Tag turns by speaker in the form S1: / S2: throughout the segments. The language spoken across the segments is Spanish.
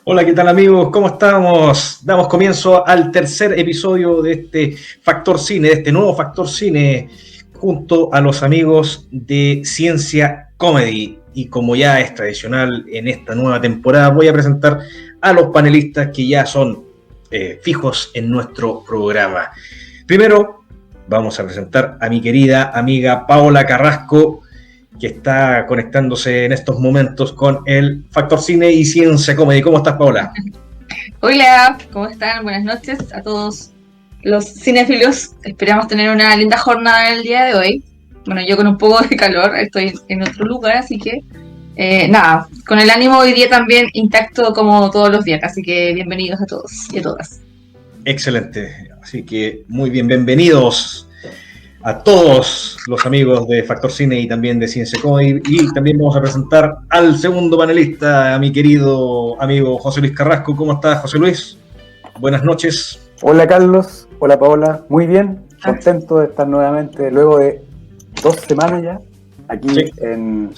S1: Hola, ¿qué tal amigos? ¿Cómo estamos? Damos comienzo al tercer episodio de este Factor Cine, de este nuevo Factor Cine, junto a los amigos de Ciencia Comedy. Y como ya es tradicional en esta nueva temporada, voy a presentar a los panelistas que ya son fijos en nuestro programa. Primero, vamos a presentar a mi querida amiga Paola Carrasco, que está conectándose en estos momentos con el Factor Cine y Ciencia Comedy. ¿Cómo estás, Paola?
S2: Hola, ¿cómo están? Buenas noches a todos los cinéfilos. Esperamos tener una linda jornada el día de hoy. Bueno, yo con un poco de calor, estoy en otro lugar, así que nada, con el ánimo hoy día también intacto como todos los días, así que bienvenidos a todos y a todas.
S1: Excelente, así que muy bien, bienvenidos a todos los amigos de Factor Cine y también de Ciencia Comedy. Y también vamos a presentar al segundo panelista, a mi querido amigo José Luis Carrasco. ¿Cómo estás, José Luis? Buenas noches.
S3: Hola Carlos, hola Paola, muy bien, contento de estar nuevamente luego de 2 semanas ya aquí en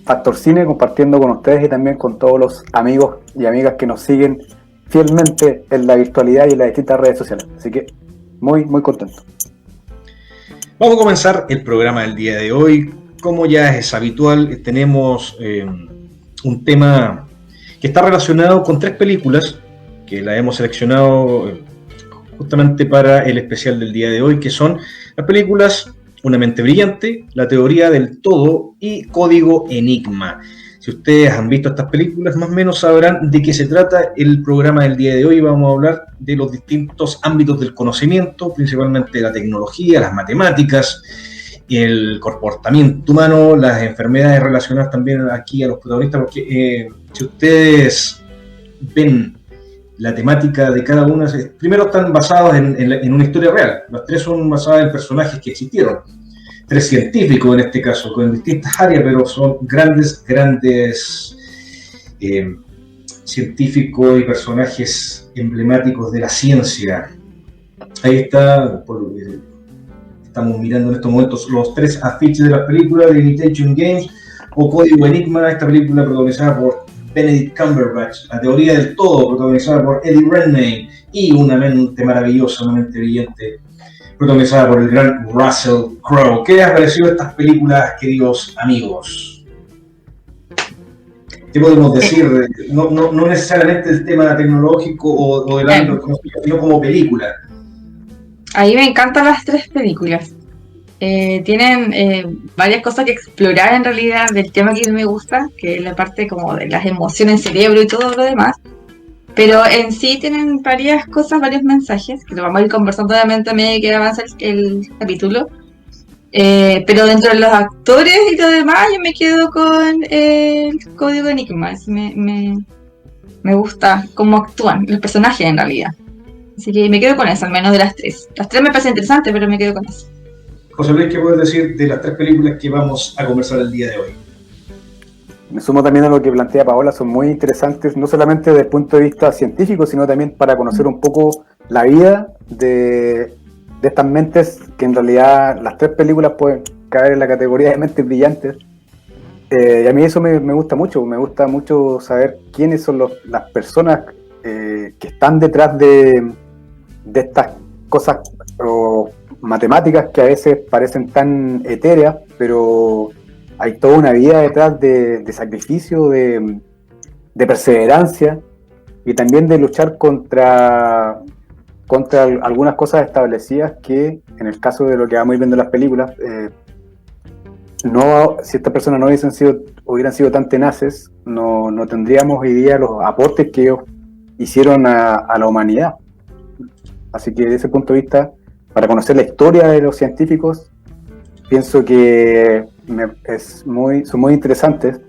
S3: Factor Cine compartiendo con ustedes y también con todos los amigos y amigas que nos siguen fielmente en la virtualidad y en las distintas redes sociales, así que muy contento.
S1: Vamos a comenzar el programa del día de hoy. Como ya es habitual, tenemos un tema que está relacionado con 3 películas que la hemos seleccionado justamente para el especial del día de hoy, que son las películas Una mente brillante, La teoría del todo y Código Enigma. Si ustedes han visto estas películas, más o menos sabrán de qué se trata el programa del día de hoy. Vamos a hablar de los distintos ámbitos del conocimiento, principalmente la tecnología, las matemáticas, el comportamiento humano, las enfermedades relacionadas también aquí a los protagonistas, porque si ustedes ven la temática de cada una, primero están basados en una historia real. Las 3 son basadas en personajes que existieron. 3 científicos en este caso, con distintas áreas, pero son grandes científicos y personajes emblemáticos de la ciencia. Ahí está, estamos mirando en estos momentos los 3 afiches de la película de Imitation Game o Código Enigma, esta película protagonizada por Benedict Cumberbatch, La teoría del todo, protagonizada por Eddie Redmayne, y Una mente maravillosa, Una mente brillante, protagonizada por el gran Russell Crowe. ¿Qué les ha parecido estas películas, queridos amigos? ¿Qué podemos decir? No necesariamente el tema tecnológico o del ámbito conocido, sino como película.
S2: A mí me encantan las 3 películas. Tienen varias cosas que explorar en realidad del tema que me gusta, que es la parte como de las emociones, cerebro y todo lo demás. Pero en sí tienen varias cosas, varios mensajes, que lo vamos a ir conversando obviamente a medida que avanza el capítulo. Pero dentro de los actores y lo demás, yo me quedo con el Código Enigma. Me gusta cómo actúan los personajes en realidad. Así que me quedo con eso, al menos de las 3. Las 3 me parecen interesantes, pero me quedo con eso.
S1: José Luis, ¿qué puedes decir de las 3 películas que vamos a conversar el día de hoy?
S3: Me sumo también a lo que plantea Paola, son muy interesantes, no solamente desde el punto de vista científico, sino también para conocer un poco la vida de estas mentes, que en realidad las 3 películas pueden caer en la categoría de mentes brillantes. Y a mí eso me gusta mucho saber quiénes son las personas que están detrás de estas cosas o matemáticas que a veces parecen tan etéreas, pero hay toda una vida detrás de sacrificio, de perseverancia y también de luchar contra algunas cosas establecidas que, en el caso de lo que vamos a ir viendo en las películas, si estas personas no hubieran sido tan tenaces, no tendríamos hoy día los aportes que ellos hicieron a la humanidad. Así que desde ese punto de vista, para conocer la historia de los científicos, pienso que son muy interesantes,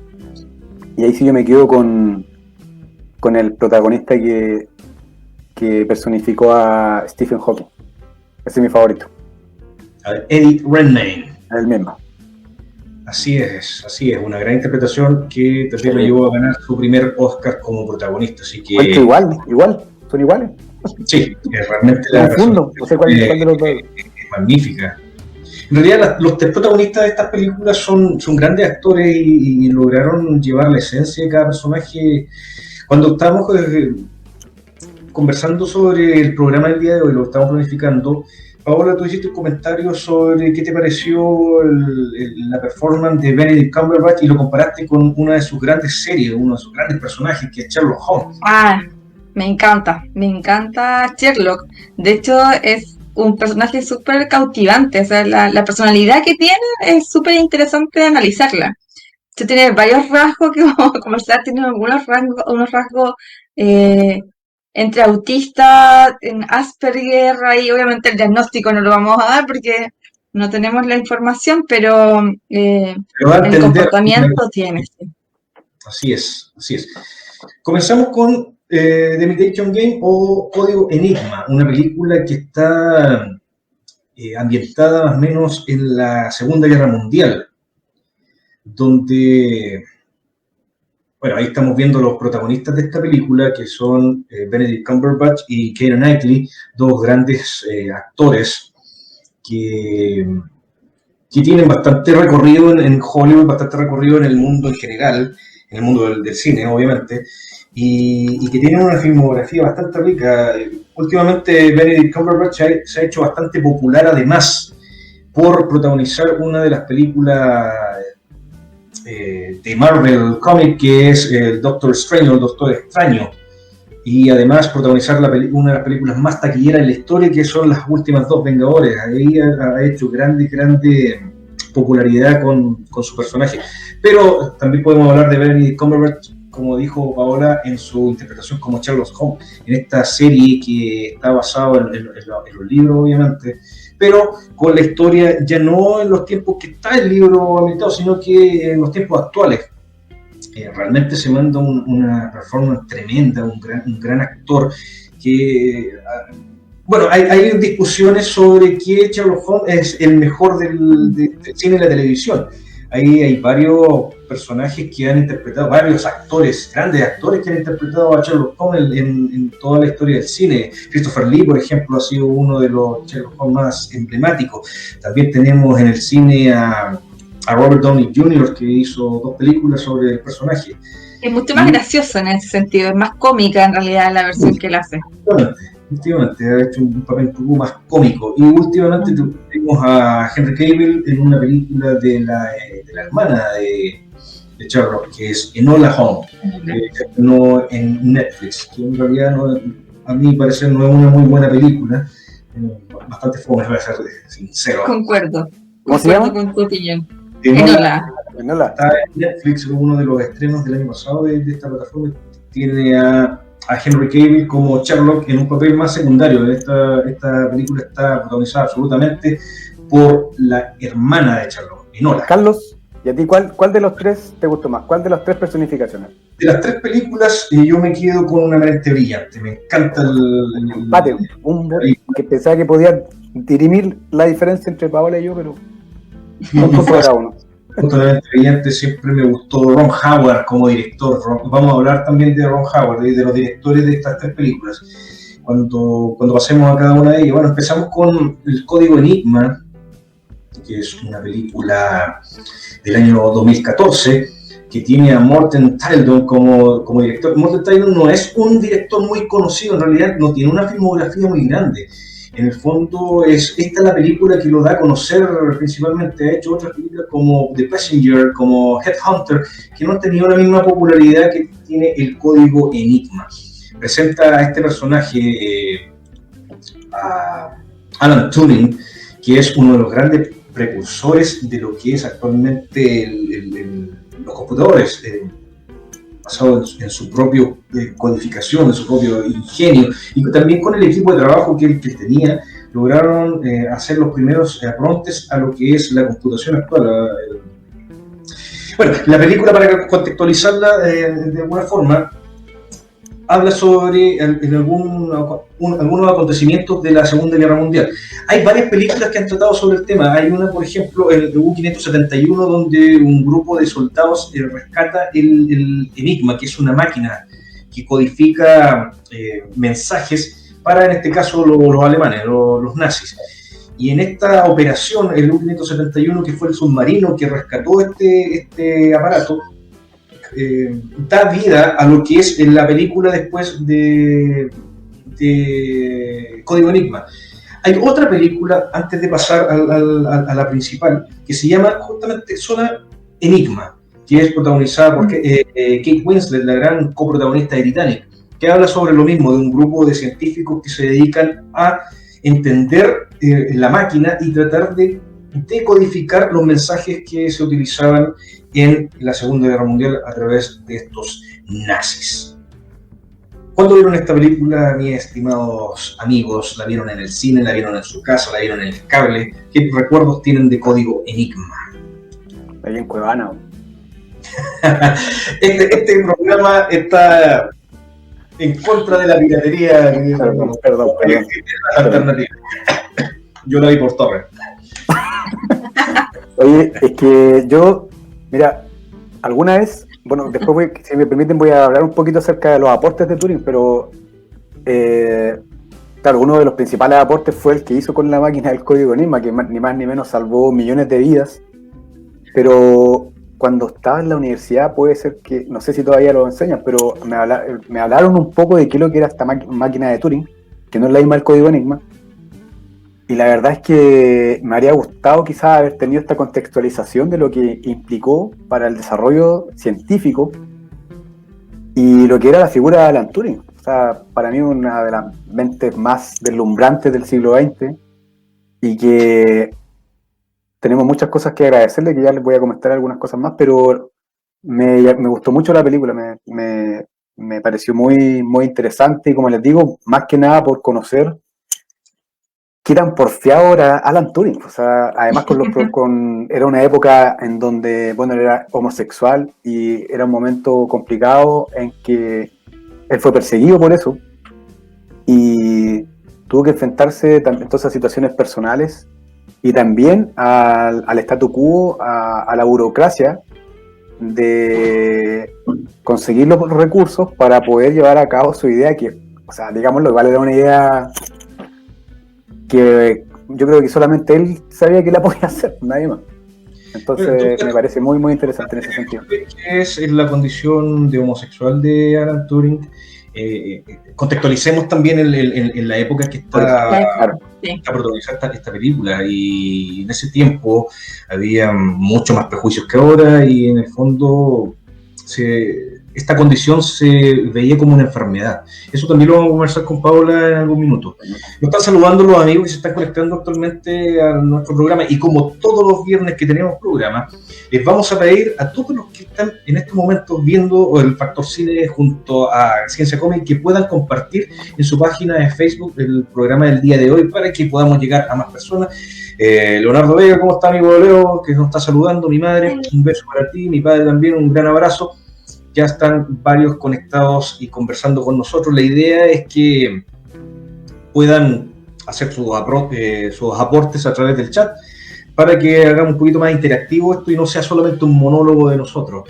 S3: y ahí sí yo me quedo con el protagonista que personificó a Stephen Hawking. Ese es mi favorito.
S1: Eddie Redmayne.
S3: El mismo.
S1: Así es, una gran interpretación que también lo llevó a ganar su primer Oscar como protagonista, así que...
S3: Son iguales.
S1: Sí, realmente
S3: ¿Cuál de los dos?
S1: Es magnífica. En realidad los 3 protagonistas de estas películas son grandes actores y lograron llevar la esencia de cada personaje Cuando estábamos conversando sobre el programa del día de hoy, lo estamos planificando, Paola, tú hiciste un comentario sobre qué te pareció la performance de Benedict Cumberbatch y lo comparaste con una de sus grandes series, uno de sus grandes personajes, que es Sherlock Holmes.
S2: Me encanta Sherlock. De hecho, es un personaje súper cautivante, o sea, la personalidad que tiene es súper interesante de analizarla. Tiene varios rasgos que vamos a conversar, tiene unos rasgos entre autista, en Asperger, y obviamente el diagnóstico no lo vamos a dar porque no tenemos la información, pero el comportamiento tiene.
S1: Sí. Así es. Comenzamos con The Imitation Game o Código Enigma, una película que está ambientada más o menos en la Segunda Guerra Mundial, donde, bueno, ahí estamos viendo los protagonistas de esta película, que son Benedict Cumberbatch y Keira Knightley, dos grandes actores que tienen bastante recorrido en Hollywood, bastante recorrido en el mundo en general, en el mundo del cine, obviamente, y que tienen una filmografía bastante rica. Últimamente Benedict Cumberbatch se ha hecho bastante popular, además, por protagonizar una de las películas de Marvel Comic, que es el Doctor Strange, o el Doctor Extraño, y además protagonizar una de las películas más taquilleras en la historia, que son las últimas dos Vengadores. Ahí ha hecho grande popularidad con su personaje. Pero también podemos hablar de Benedict Cumberbatch, como dijo Paola, en su interpretación como Sherlock Holmes, en esta serie que está basada en los libros, obviamente, pero con la historia ya no en los tiempos que está el libro ambientado, sino que en los tiempos actuales. Realmente se manda una performance tremenda, un gran actor que... Bueno, hay discusiones sobre qué Sherlock Holmes es el mejor del cine y la televisión. Ahí hay varios personajes que han interpretado, varios actores, grandes actores que han interpretado a Sherlock Holmes en toda la historia del cine. Christopher Lee, por ejemplo, ha sido uno de los Sherlock Holmes más emblemáticos. También tenemos en el cine a Robert Downey Jr., que hizo dos películas sobre el personaje.
S2: Es mucho más gracioso en ese sentido, es más cómica en realidad la versión que él hace.
S1: Últimamente ha hecho un papel un poco más cómico, y últimamente tuvimos a Henry Cavill en una película de la hermana de Sherlock, que es Enola Holmes, que se estrenó en Netflix, que en realidad a mi parecer no es una muy buena película, bastante fome, para ser sincero.
S2: Concuerdo.
S3: ¿Cómo se llama?
S2: Con tu opinión.
S3: Enola.
S1: Está en Netflix, uno de los estrenos del año pasado de esta plataforma. Tiene a Henry Cavill como Sherlock en un papel más secundario. Esta película está protagonizada absolutamente por la hermana de Sherlock, Enola.
S3: Carlos, ¿y a ti cuál de los tres te gustó más? ¿Cuál de las tres personificaciones?
S1: De las tres películas, yo me quedo con Una mente brillante. Me encanta el
S3: Empate, que pensaba que podía dirimir la diferencia entre Paola y yo, pero un punto para uno.
S1: Una mente brillante, siempre me gustó Ron Howard como director. Vamos a hablar también de Ron Howard, de los directores de estas tres películas, cuando pasemos a cada una de ellas. Bueno, empezamos con El Código Enigma, que es una película del año 2014, que tiene a Morten Tyldum como director. Morten Tyldum no es un director muy conocido, en realidad no tiene una filmografía muy grande. En el fondo, esta es la película que lo da a conocer principalmente. Ha hecho otras películas como The Passenger, como Headhunter, que no han tenido la misma popularidad que tiene El Código Enigma. Presenta a este personaje, a Alan Turing, que es uno de los grandes precursores de lo que es actualmente los computadores, basado en su propia codificación, en su propio ingenio, y también con el equipo de trabajo que él tenía, lograron hacer los primeros aprontes a lo que es la computación actual. Bueno, la película, para contextualizarla de alguna forma, habla sobre algunos acontecimientos de la Segunda Guerra Mundial. Hay varias películas que han tratado sobre el tema. Hay una, por ejemplo, el U-571, donde un grupo de soldados rescata el Enigma, que es una máquina que codifica mensajes para, en este caso, los alemanes, los nazis. Y en esta operación, el U-571, que fue el submarino que rescató este aparato, da vida a lo que es la película después de Código Enigma. Hay otra película, antes de pasar a la principal, que se llama justamente Zona Enigma, que es protagonizada por Kate Winslet, la gran coprotagonista de Titanic, que habla sobre lo mismo, de un grupo de científicos que se dedican a entender la máquina y tratar de decodificar los mensajes que se utilizaban en la Segunda Guerra Mundial a través de estos nazis. ¿Cuándo vieron esta película, mis estimados amigos? ¿La vieron en el cine? ¿La vieron en su casa? ¿La vieron en el cable? ¿Qué recuerdos tienen de Código Enigma?
S3: Ahí en Cuevana.
S1: Este programa está en contra de la piratería.
S3: Perdón.
S1: Alternativa. Yo la vi por torre.
S3: Oye, es que yo, mira, alguna vez, bueno, después si me permiten voy a hablar un poquito acerca de los aportes de Turing, pero claro, uno de los principales aportes fue el que hizo con la máquina del Código Enigma, que ni más ni menos salvó millones de vidas, pero cuando estaba en la universidad puede ser que, no sé si todavía lo enseñan, pero me hablaron un poco de qué es lo que era esta máquina de Turing, que no es la misma del Código Enigma. Y la verdad es que me habría gustado quizás haber tenido esta contextualización de lo que implicó para el desarrollo científico y lo que era la figura de Alan Turing. O sea, para mí una de las mentes más deslumbrantes del siglo XX y que tenemos muchas cosas que agradecerle, que ya les voy a comentar algunas cosas más, pero me gustó mucho la película, me pareció muy, muy interesante y como les digo, más que nada por conocer qué tan porfiado era Alan Turing. O sea, además era una época en donde, bueno, él era homosexual y era un momento complicado en que él fue perseguido por eso y tuvo que enfrentarse entonces a situaciones personales y también al statu quo, a la burocracia de conseguir los recursos para poder llevar a cabo su idea que, o sea, digámoslo, igual era una idea que yo creo que solamente él sabía que la podía hacer, nadie más. Entonces me parece muy, muy interesante en ese sentido.
S1: ¿Qué es la condición de homosexual de Alan Turing? Contextualicemos también en la época que está protagonizada esta película, y en ese tiempo había mucho más prejuicios que ahora y en el fondo esta condición se veía como una enfermedad. Eso también lo vamos a conversar con Paola en algún minuto. Nos están saludando los amigos que se están conectando actualmente a nuestro programa, y como todos los viernes que tenemos programa, les vamos a pedir a todos los que están en estos momentos viendo el Factor Cine junto a Ciencia Cómic que puedan compartir en su página de Facebook el programa del día de hoy para que podamos llegar a más personas. Leonardo Vega, ¿cómo está, amigo Leo? Que nos está saludando, mi madre, un beso para ti, mi padre también, un gran abrazo. Ya están varios conectados y conversando con nosotros. La idea es que puedan hacer sus aportes a través del chat para que hagamos un poquito más interactivo esto y no sea solamente un monólogo de nosotros.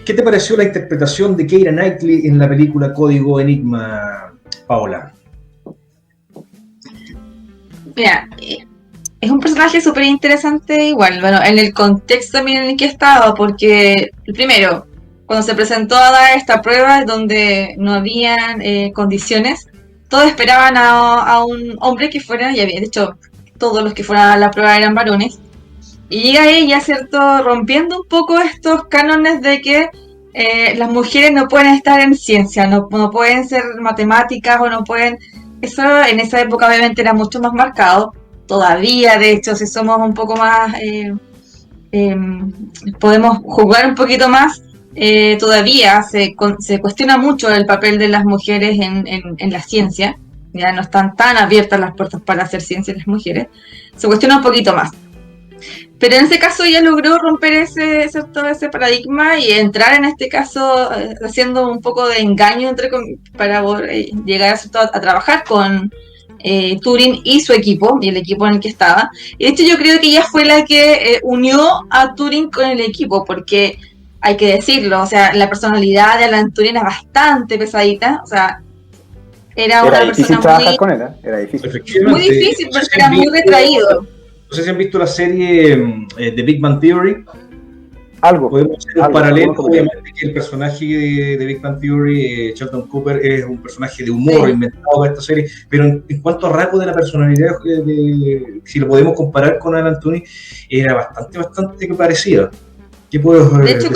S1: ¿Qué te pareció la interpretación de Keira Knightley en la película Código Enigma, Paola?
S2: Mira, es un personaje súper interesante igual, bueno, en el contexto también en el que estaba, porque primero, cuando se presentó a dar esta prueba donde no habían condiciones, todos esperaban a un hombre que fuera, y había, de hecho, todos los que fueran a la prueba eran varones, y llega ella, ¿cierto?, rompiendo un poco estos cánones de que las mujeres no pueden estar en ciencia, no pueden ser matemáticas o no pueden... Eso en esa época obviamente era mucho más marcado, todavía, de hecho, si somos un poco más... podemos jugar un poquito más. Todavía se cuestiona mucho el papel de las mujeres en la ciencia, ya no están tan abiertas las puertas para hacer ciencia las mujeres, se cuestiona un poquito más. Pero en ese caso ella logró romper ese paradigma y entrar en este caso haciendo un poco de engaño para llegar a trabajar con Turing y su equipo, y el equipo en el que estaba. Y de hecho yo creo que ella fue la que unió a Turing con el equipo, porque hay que decirlo, o sea, la personalidad de Alan Turing era bastante pesadita, o sea, era una
S3: difícil
S2: persona
S3: trabajar con él, ¿eh? Era difícil.
S2: Muy difícil, porque era muy retraído.
S1: No sé si han visto la serie The Big Bang Theory. Podemos hacer un paralelo, obviamente, que el personaje de Big Bang Theory, Sheldon Cooper, es un personaje de humor inventado para esta serie, pero en cuanto a rasgos de la personalidad, si lo podemos comparar con Alan Tudyk, era bastante parecida.
S2: De hecho,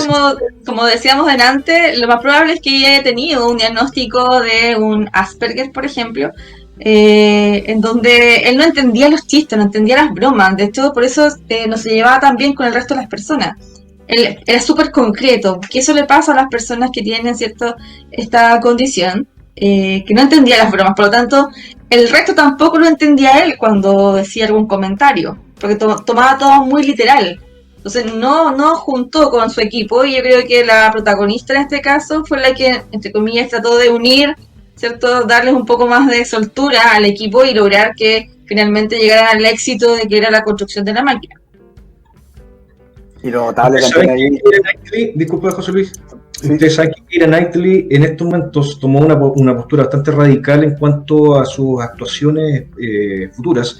S2: como decíamos delante, lo más probable es que ella haya tenido un diagnóstico de un Asperger, por ejemplo, en donde él no entendía los chistes, no entendía las bromas. De hecho, por eso no se llevaba tan bien con el resto de las personas. Él era súper concreto, que eso le pasa a las personas que tienen esta condición, que no entendía las bromas. Por lo tanto, el resto tampoco lo entendía él cuando decía algún comentario, porque tomaba todo muy literal. Entonces no juntó con su equipo, y yo creo que la protagonista en este caso fue la que, entre comillas, trató de unir, ¿cierto? Darles un poco más de soltura al equipo y lograr que finalmente llegaran al éxito de que era la construcción de la máquina.
S3: Y lo notable también ahí...
S1: Disculpa, José Luis. Ustedes saben que Keira Knightley en estos momentos tomó una postura bastante radical en cuanto a sus actuaciones futuras.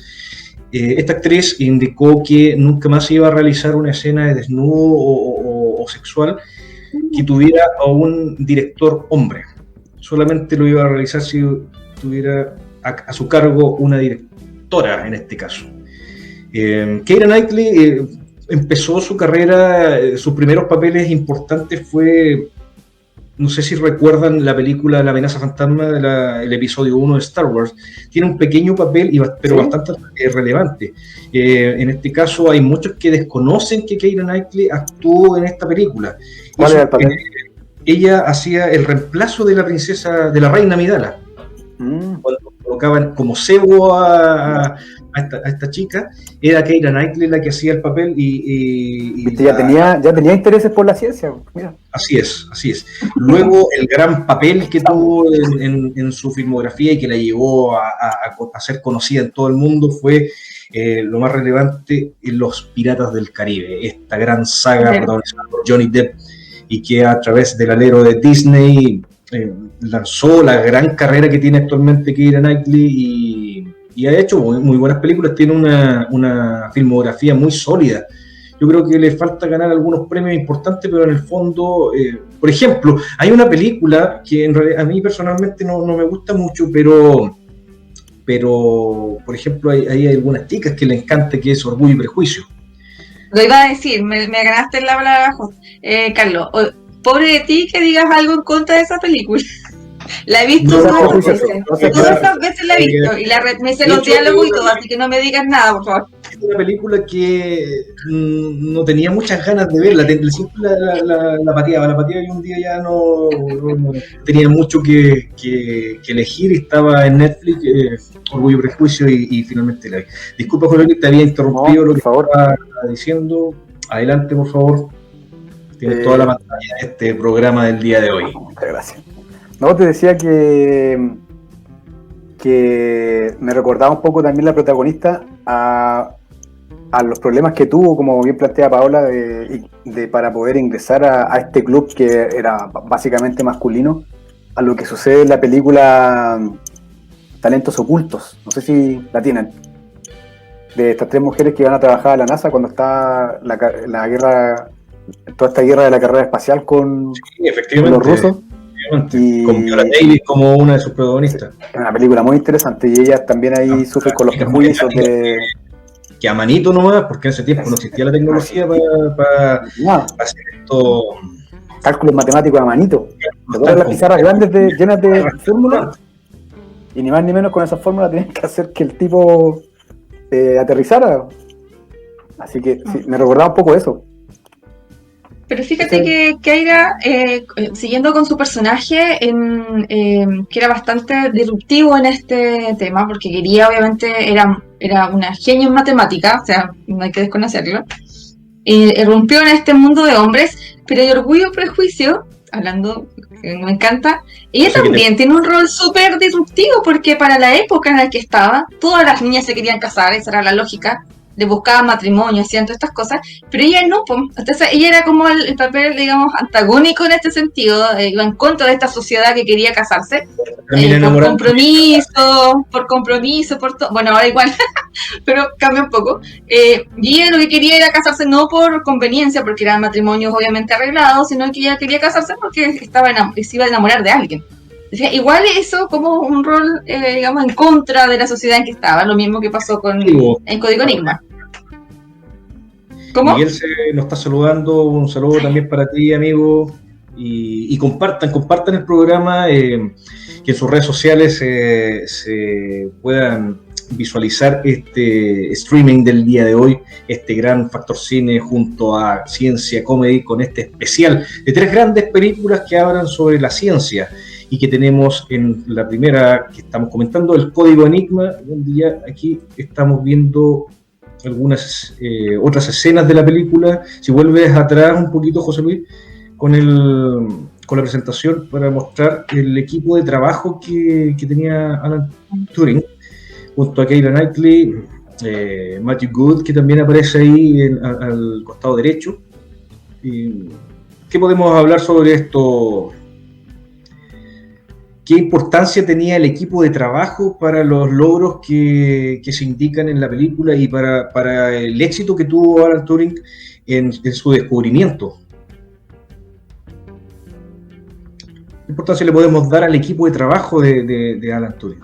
S1: Esta actriz indicó que nunca más iba a realizar una escena de desnudo o sexual que tuviera a un director hombre. Solamente lo iba a realizar si tuviera a su cargo una directora, en este caso. Keira Knightley empezó su carrera, sus primeros papeles importantes fue, no sé si recuerdan la película La amenaza fantasma, el episodio 1 de Star Wars. Tiene un pequeño papel, pero bastante relevante. En este caso hay muchos que desconocen que Keira Knightley actuó en esta película.
S3: ¿Cuál era el papel?
S1: Ella hacía el reemplazo de la reina Amidala. Cuando colocaban como cebo a esta chica, era Keira Knightley la que hacía el papel
S3: ya tenía intereses por la ciencia. Mira.
S1: Así es. Luego el gran papel que tuvo en su filmografía y que la llevó a ser conocida en todo el mundo fue lo más relevante en Los Piratas del Caribe, esta gran saga protagonizada por Johnny Depp, y que a través del alero de Disney lanzó la gran carrera que tiene actualmente Keira Knightley y ha hecho muy buenas películas. Tiene una filmografía muy sólida. Yo creo que le falta ganar algunos premios importantes, pero en el fondo, por ejemplo, hay una película que en realidad a mí personalmente no me gusta mucho, pero por ejemplo hay algunas chicas que le encanta, que es Orgullo y Prejuicio.
S2: Lo iba a decir, me ganaste en la palabra, Carlos. Pobre de ti que digas algo en contra de esa película. La he visto todas las veces la he visto, y me sé los diálogos y todo, así que no me digas nada, por favor.
S1: Es una película que no tenía muchas ganas de verla, siempre la pateaba, y un día ya no tenía mucho que elegir, y estaba en Netflix, Orgullo y Prejuicio, y finalmente la vi. Disculpa, Jorge, te había interrumpido lo que estaba diciendo. Adelante, por favor. Tienes toda la pantalla de este programa del día de hoy.
S3: Muchas gracias. No, te decía que me recordaba un poco también la protagonista a los problemas que tuvo, como bien plantea Paola, para poder ingresar a este club que era básicamente masculino, a lo que sucede en la película Talentos Ocultos. No sé si la tienen. De estas 3 mujeres que van a trabajar a la NASA cuando está la guerra, toda esta guerra de la carrera espacial con los rusos.
S1: Con Viola Davis como una de sus protagonistas.
S3: Es una película muy interesante, y ella también ahí sufre con los prejuicios de...
S1: Que a manito nomás, porque en ese tiempo no existía la tecnología para hacer esto.
S3: Cálculos matemáticos a manito. Todas las pizarras grandes llenas de fórmulas, y ni más ni menos con esas fórmulas tenían que hacer que el tipo aterrizara. Así que sí, me recordaba un poco eso.
S2: Pero fíjate que Keira, siguiendo con su personaje, que era bastante disruptivo en este tema, porque quería, obviamente, era una genio en matemática, o sea, no hay que desconocerlo, irrumpió en este mundo de hombres, pero de Orgullo y Prejuicio, hablando, que me encanta, ella también tiene un rol súper disruptivo, porque para la época en la que estaba, todas las niñas se querían casar, esa era la lógica. le buscaban matrimonio, hacían todas estas cosas, pero ella no, pues. Entonces ella era como el papel, digamos, antagónico en este sentido, iba en contra de esta sociedad que quería casarse, por compromiso, por todo, bueno, ahora igual, pero cambia un poco, y ella lo que quería era casarse no por conveniencia, porque eran matrimonios obviamente arreglados, sino que ella quería casarse porque se iba a enamorar de alguien. Igual eso como un rol, digamos, en contra de la sociedad en que estaba, lo mismo que pasó en Código Enigma.
S1: ¿Cómo? Miguel nos está saludando, un saludo también para ti, amigo, y compartan el programa, que en sus redes sociales se puedan visualizar este streaming del día de hoy, este gran Factor Cine junto a Ciencia Comedy, con este especial de 3 grandes películas que hablan sobre la ciencia, y que tenemos en la primera que estamos comentando, el Código Enigma, donde ya aquí estamos viendo algunas otras escenas de la película. Si vuelves atrás un poquito, José Luis, con la presentación, para mostrar el equipo de trabajo que tenía Alan Turing, junto a Keira Knightley, Matthew Good, que también aparece ahí al costado derecho. ¿Qué podemos hablar sobre esto? ¿Qué importancia tenía el equipo de trabajo para los logros que se indican en la película y para el éxito que tuvo Alan Turing en su descubrimiento? ¿Qué importancia le podemos dar al equipo de trabajo de Alan Turing?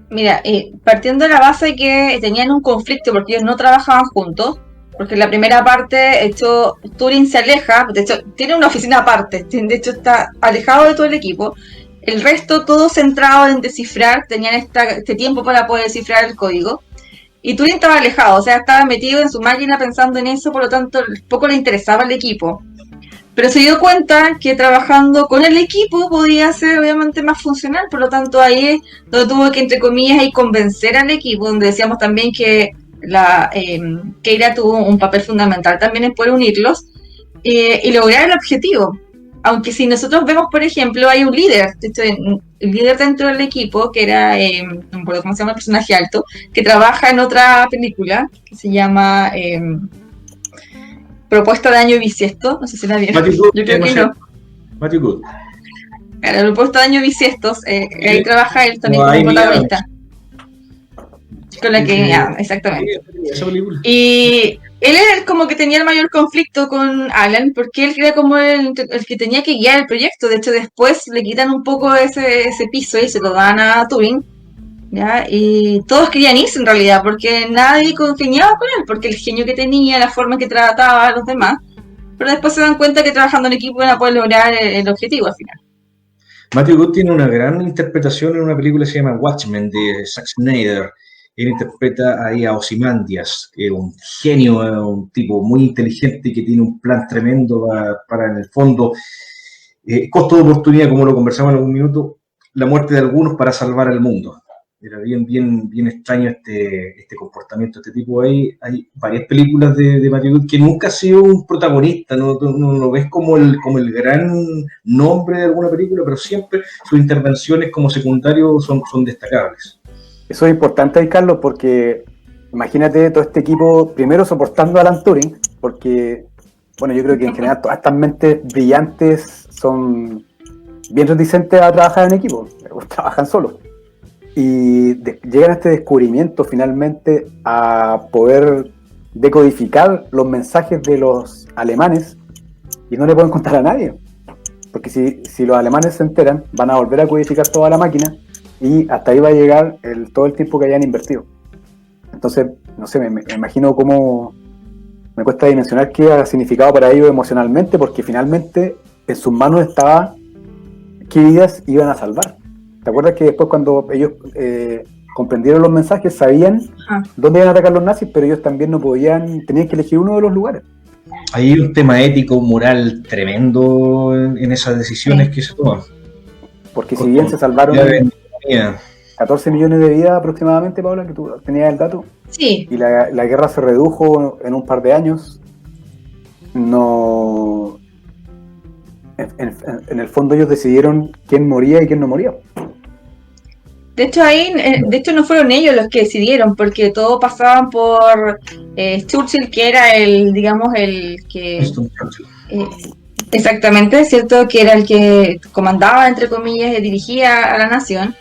S2: Mira, partiendo de la base que tenían un conflicto porque ellos no trabajaban juntos, porque en la primera parte, de hecho, Turing se aleja, de hecho, tiene una oficina aparte, de hecho está alejado de todo el equipo, el resto todo centrado en descifrar, tenían este tiempo para poder descifrar el código, y Turing estaba alejado, o sea, estaba metido en su máquina pensando en eso, por lo tanto, poco le interesaba el equipo. Pero se dio cuenta que trabajando con el equipo podía ser obviamente más funcional, por lo tanto ahí es donde tuvo que, entre comillas, ahí convencer al equipo, donde decíamos también que Keira tuvo un papel fundamental también en poder unirlos y lograr el objetivo. Aunque si nosotros vemos, por ejemplo, hay un líder, de hecho, el líder dentro del equipo, que era, no me acuerdo cómo se llama el personaje alto, que trabaja en otra película, que se llama Propuesta de Año Bisiesto, no sé si la vieron. Yo creo que no.
S1: Matthew Good.
S2: Claro, Propuesta de Año Bisiestos, ahí trabaja él también como protagonista. Con la que, exactamente. Y él era como que tenía el mayor conflicto con Alan, porque él era como el que tenía que guiar el proyecto. De hecho, después le quitan un poco ese piso y se lo dan a Turing, ¿ya? Y todos querían irse en realidad, porque nadie congeniaba con él, porque el genio que tenía, la forma en que trataba a los demás. Pero después se dan cuenta que trabajando en equipo van a poder lograr el objetivo al final.
S1: Matthew Good tiene una gran interpretación en una película que se llama Watchmen, de Zack Snyder. Él interpreta ahí a Ozymandias, que es un genio, un tipo muy inteligente que tiene un plan tremendo para en el fondo, costo de oportunidad, como lo conversamos en algún minuto, la muerte de algunos para salvar al mundo. Era bien extraño este comportamiento de este tipo. Hay varias películas de Matthew Good que nunca ha sido un protagonista, no lo ves como el gran nombre de alguna película, pero siempre sus intervenciones como secundario son destacables.
S3: Eso es importante ahí, Carlos, porque imagínate todo este equipo primero soportando a Alan Turing, porque, bueno, yo creo que en general todas estas mentes brillantes son bien reticentes a trabajar en equipo, trabajan solos. Y llegan a este descubrimiento finalmente a poder decodificar los mensajes de los alemanes y no le pueden contar a nadie. Porque si los alemanes se enteran, van a volver a codificar toda la máquina y hasta ahí va a llegar todo el tiempo que hayan invertido. Entonces, no sé, me imagino cómo me cuesta dimensionar qué ha significado para ellos emocionalmente, porque finalmente en sus manos estaba qué vidas iban a salvar. ¿Te acuerdas que después cuando ellos comprendieron los mensajes, sabían dónde iban a atacar los nazis, pero ellos también no podían, tenían que elegir uno de los lugares?
S1: Hay un tema ético, moral tremendo en esas decisiones que se toman.
S3: Porque si bien se salvaron 14 millones de vidas aproximadamente, Paula, que tú tenías el dato,
S2: sí,
S3: y la guerra se redujo en un par de años, no... En el fondo ellos decidieron quién moría y quién no moría.
S2: De hecho, de hecho no fueron ellos los que decidieron, porque todo pasaban por Churchill, que era digamos, el que
S1: Winston Churchill.
S2: eh, exactamente, ¿cierto? Que era el que comandaba, entre comillas, y dirigía a la nación.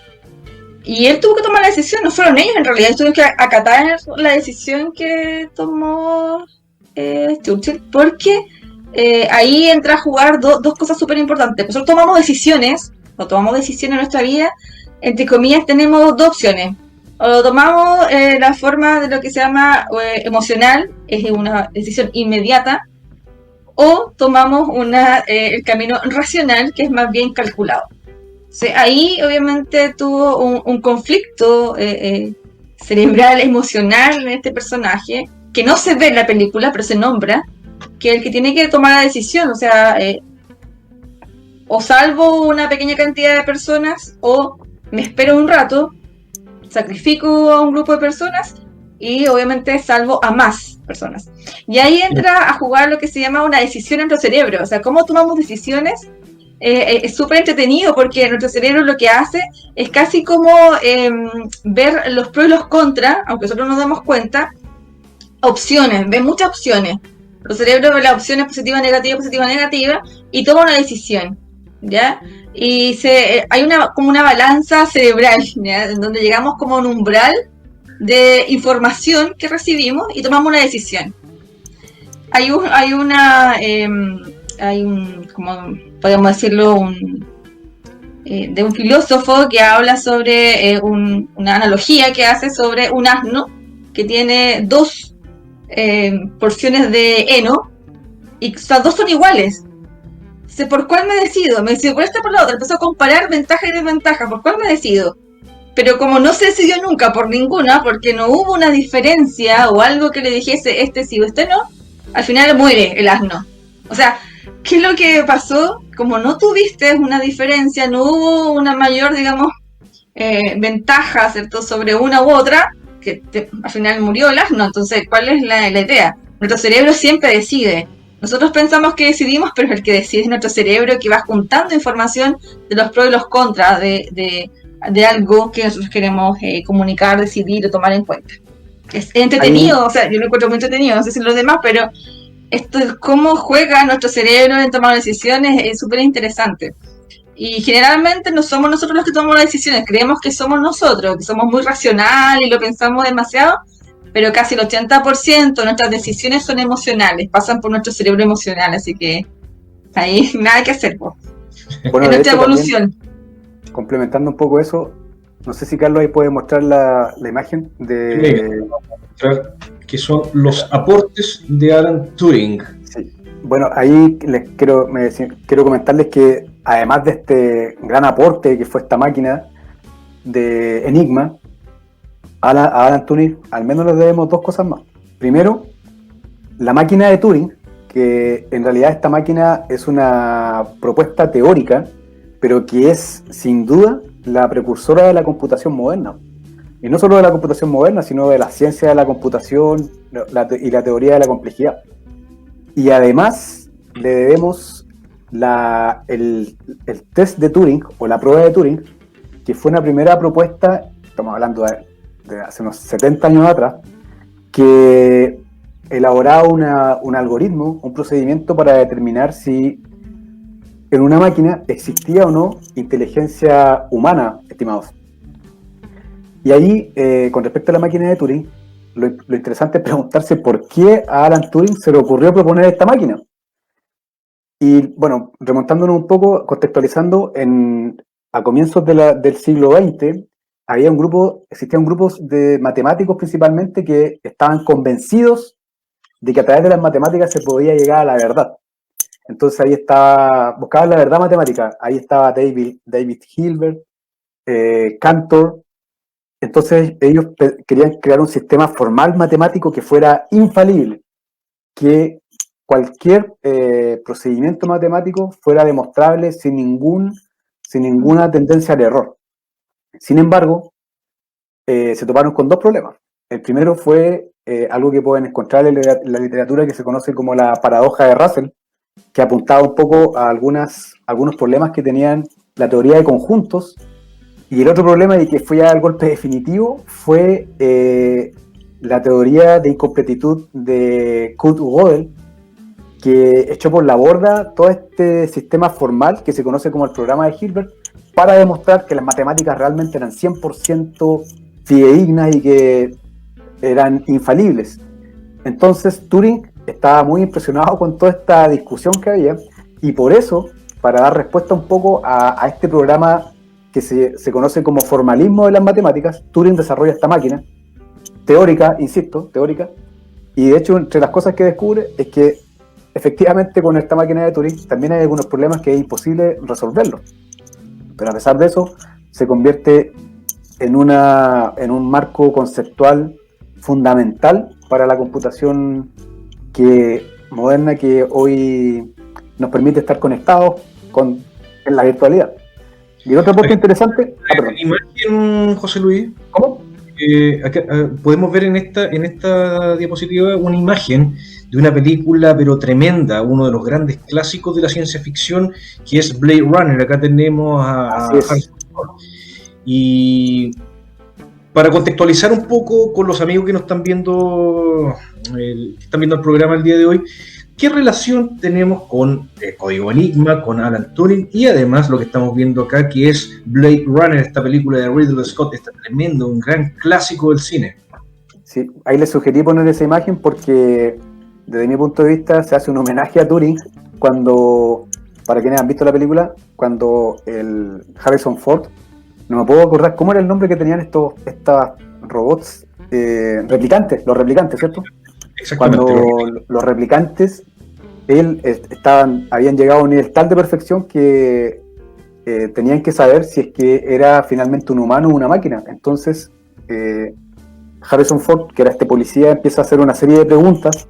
S2: Y él tuvo que tomar la decisión, no fueron ellos en realidad, ellos tuvieron que acatar la decisión que tomó Churchill, porque ahí entra a jugar dos cosas súper importantes. Nosotros tomamos decisiones en nuestra vida, entre comillas, tenemos dos opciones. O lo tomamos la forma de lo que se llama emocional, es una decisión inmediata, o tomamos el camino racional, que es más bien calculado. Sí, ahí obviamente tuvo un conflicto cerebral, emocional en este personaje, que no se ve en la película, pero se nombra, que es el que tiene que tomar la decisión, o sea, o salvo una pequeña cantidad de personas, o me espero un rato, sacrifico a un grupo de personas, y obviamente salvo a más personas. Y ahí entra a jugar lo que se llama una decisión en nuestro cerebro, o sea, cómo tomamos decisiones. Es súper entretenido porque nuestro cerebro lo que hace es casi como ver los pros y los contras, aunque nosotros nos damos cuenta, opciones, ve muchas opciones. Nuestro cerebro ve las opciones positiva, negativa, y toma una decisión, ¿ya? Y hay como una balanza cerebral, ¿ya? En donde llegamos como a un umbral de información que recibimos y tomamos una decisión. Hay un, como podemos decirlo, de un filósofo que habla sobre una analogía que hace sobre un asno que tiene dos porciones de heno y las dos son iguales. Entonces, ¿por cuál me decido? Me decido por esta, por la otra. Empezó a comparar ventaja y desventaja. ¿Por cuál me decido? Pero como no se decidió nunca por ninguna, porque no hubo una diferencia o algo que le dijese este sí o este no, al final muere el asno. O sea, ¿qué es lo que pasó? Como no tuviste una diferencia, no hubo una mayor, digamos, ventaja, ¿cierto?, sobre una u otra, que al final murió el asno. Entonces, ¿cuál es la idea? Nuestro cerebro siempre decide. Nosotros pensamos que decidimos, pero el que decide es nuestro cerebro, que va juntando información de los pros y los contras de algo que nosotros queremos comunicar, decidir o tomar en cuenta. Es entretenido, o sea, yo lo encuentro muy entretenido, no sé si los demás, pero esto es cómo juega nuestro cerebro en tomar decisiones, es súper interesante. Y generalmente no somos nosotros los que tomamos las decisiones, creemos que somos nosotros, que somos muy racionales y lo pensamos demasiado, pero casi el 80% de nuestras decisiones son emocionales, pasan por nuestro cerebro emocional, así que ahí nada que hacer, pues.
S3: Bueno,
S2: en nuestra evolución.
S3: También, complementando un poco eso, no sé si Carlos ahí puede mostrar la imagen de...
S1: mostrar que son los aportes de Alan Turing.
S3: Sí. Bueno, ahí les quiero comentarles que además de este gran aporte que fue esta máquina de Enigma, a Alan Turing al menos le debemos dos cosas más. Primero, la máquina de Turing, que en realidad esta máquina es una propuesta teórica, pero que es sin duda la precursora de la computación moderna. Y no solo de la computación moderna, sino de la ciencia de la computación y la teoría de la complejidad. Y además le debemos el test de Turing, o la prueba de Turing, que fue una primera propuesta, estamos hablando de hace unos 70 años atrás, que elaboraba un algoritmo, un procedimiento para determinar si en una máquina existía o no inteligencia humana, estimados. Y ahí, con respecto a la máquina de Turing, lo interesante es preguntarse por qué a Alan Turing se le ocurrió proponer esta máquina. Y bueno, remontándonos un poco, contextualizando, a comienzos del siglo XX, existían grupos de matemáticos principalmente que estaban convencidos de que a través de las matemáticas se podía llegar a la verdad. Entonces ahí buscaban la verdad matemática. Ahí estaba David Hilbert, Cantor. Entonces ellos querían crear un sistema formal matemático que fuera infalible, que cualquier procedimiento matemático fuera demostrable sin ninguna tendencia al error. Sin embargo, se toparon con dos problemas. El primero fue algo que pueden encontrar en la literatura que se conoce como la paradoja de Russell, que apuntaba un poco a algunos problemas que tenían la teoría de conjuntos Y el otro problema, y que fue ya el golpe definitivo, fue la teoría de incompletitud de Kurt Gödel, que echó por la borda todo este sistema formal que se conoce como el programa de Hilbert, para demostrar que las matemáticas realmente eran 100% fidedignas y que eran infalibles. Entonces Turing estaba muy impresionado con toda esta discusión que había, y por eso, para dar respuesta un poco a este programa que se conoce como formalismo de las matemáticas, Turing desarrolla esta máquina, teórica, insisto, teórica, y de hecho entre las cosas que descubre es que efectivamente con esta máquina de Turing también hay algunos problemas que es imposible resolverlos, pero a pesar de eso se convierte en un marco conceptual fundamental para la computación moderna que hoy nos permite estar conectados en la virtualidad. Y el otro punto interesante...
S1: imagen, José Luis.
S3: ¿Cómo?
S1: Acá, podemos ver en esta diapositiva una imagen de una película pero tremenda, uno de los grandes clásicos de la ciencia ficción, que es Blade Runner. Acá tenemos a Harrison Ford. Y para contextualizar un poco con los amigos que nos están viendo el programa el día de hoy, ¿qué relación tenemos con Código Enigma, con Alan Turing y además lo que estamos viendo acá, que es Blade Runner, esta película de Ridley Scott, este tremendo, un gran clásico del cine?
S3: Sí, ahí les sugerí poner esa imagen porque desde mi punto de vista se hace un homenaje a Turing cuando, para quienes han visto la película, cuando el Harrison Ford, no me puedo acordar cómo era el nombre que tenían estos robots, los replicantes, ¿cierto?
S1: Exactamente.
S3: Cuando los replicantes habían llegado a un nivel tal de perfección que tenían que saber si es que era finalmente un humano o una máquina. Entonces Harrison Ford, que era este policía, empieza a hacer una serie de preguntas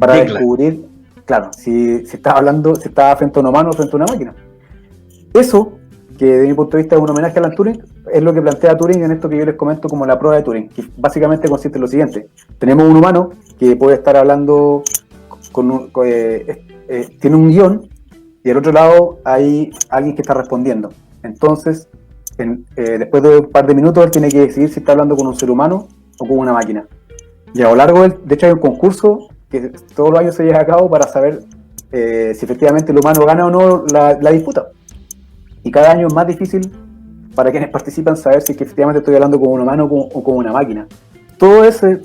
S3: para descubrir, claro, si estaba frente a un humano o frente a una máquina. Eso, que desde mi punto de vista es un homenaje a Alan Turing, es lo que plantea Turing en esto que yo les comento como la prueba de Turing, que básicamente consiste en lo siguiente: tenemos un humano que puede estar hablando tiene un guión, y al otro lado hay alguien que está respondiendo. Entonces, después de un par de minutos, él tiene que decidir si está hablando con un ser humano o con una máquina. Y a lo largo de hecho hay un concurso que todos los años se lleva a cabo para saber si efectivamente el humano gana o no la disputa. Y cada año es más difícil para quienes participan saber si es que efectivamente estoy hablando con un humano o con una máquina. Todo ese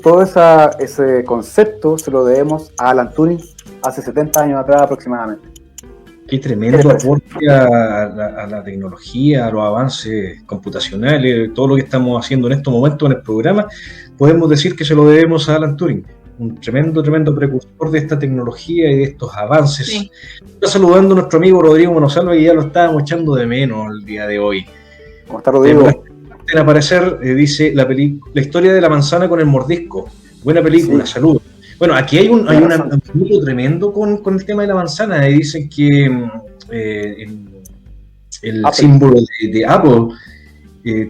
S3: concepto se lo debemos a Alan Turing hace 70 años atrás aproximadamente.
S1: Qué tremendo aporte a la tecnología, a los avances computacionales, todo lo que estamos haciendo en estos momentos en el programa, podemos decir que se lo debemos a Alan Turing, un tremendo precursor de esta tecnología y de estos avances. Sí. Está saludando a nuestro amigo Rodrigo Monosalva, que ya lo estábamos echando de menos el día de hoy.
S3: ¿Cómo está, Rodrigo?
S1: En aparecer, dice la historia de la manzana con el mordisco. Buena película, sí. Saludos. Bueno, aquí hay un punto tremendo con el tema de la manzana. Dicen que el símbolo de Apple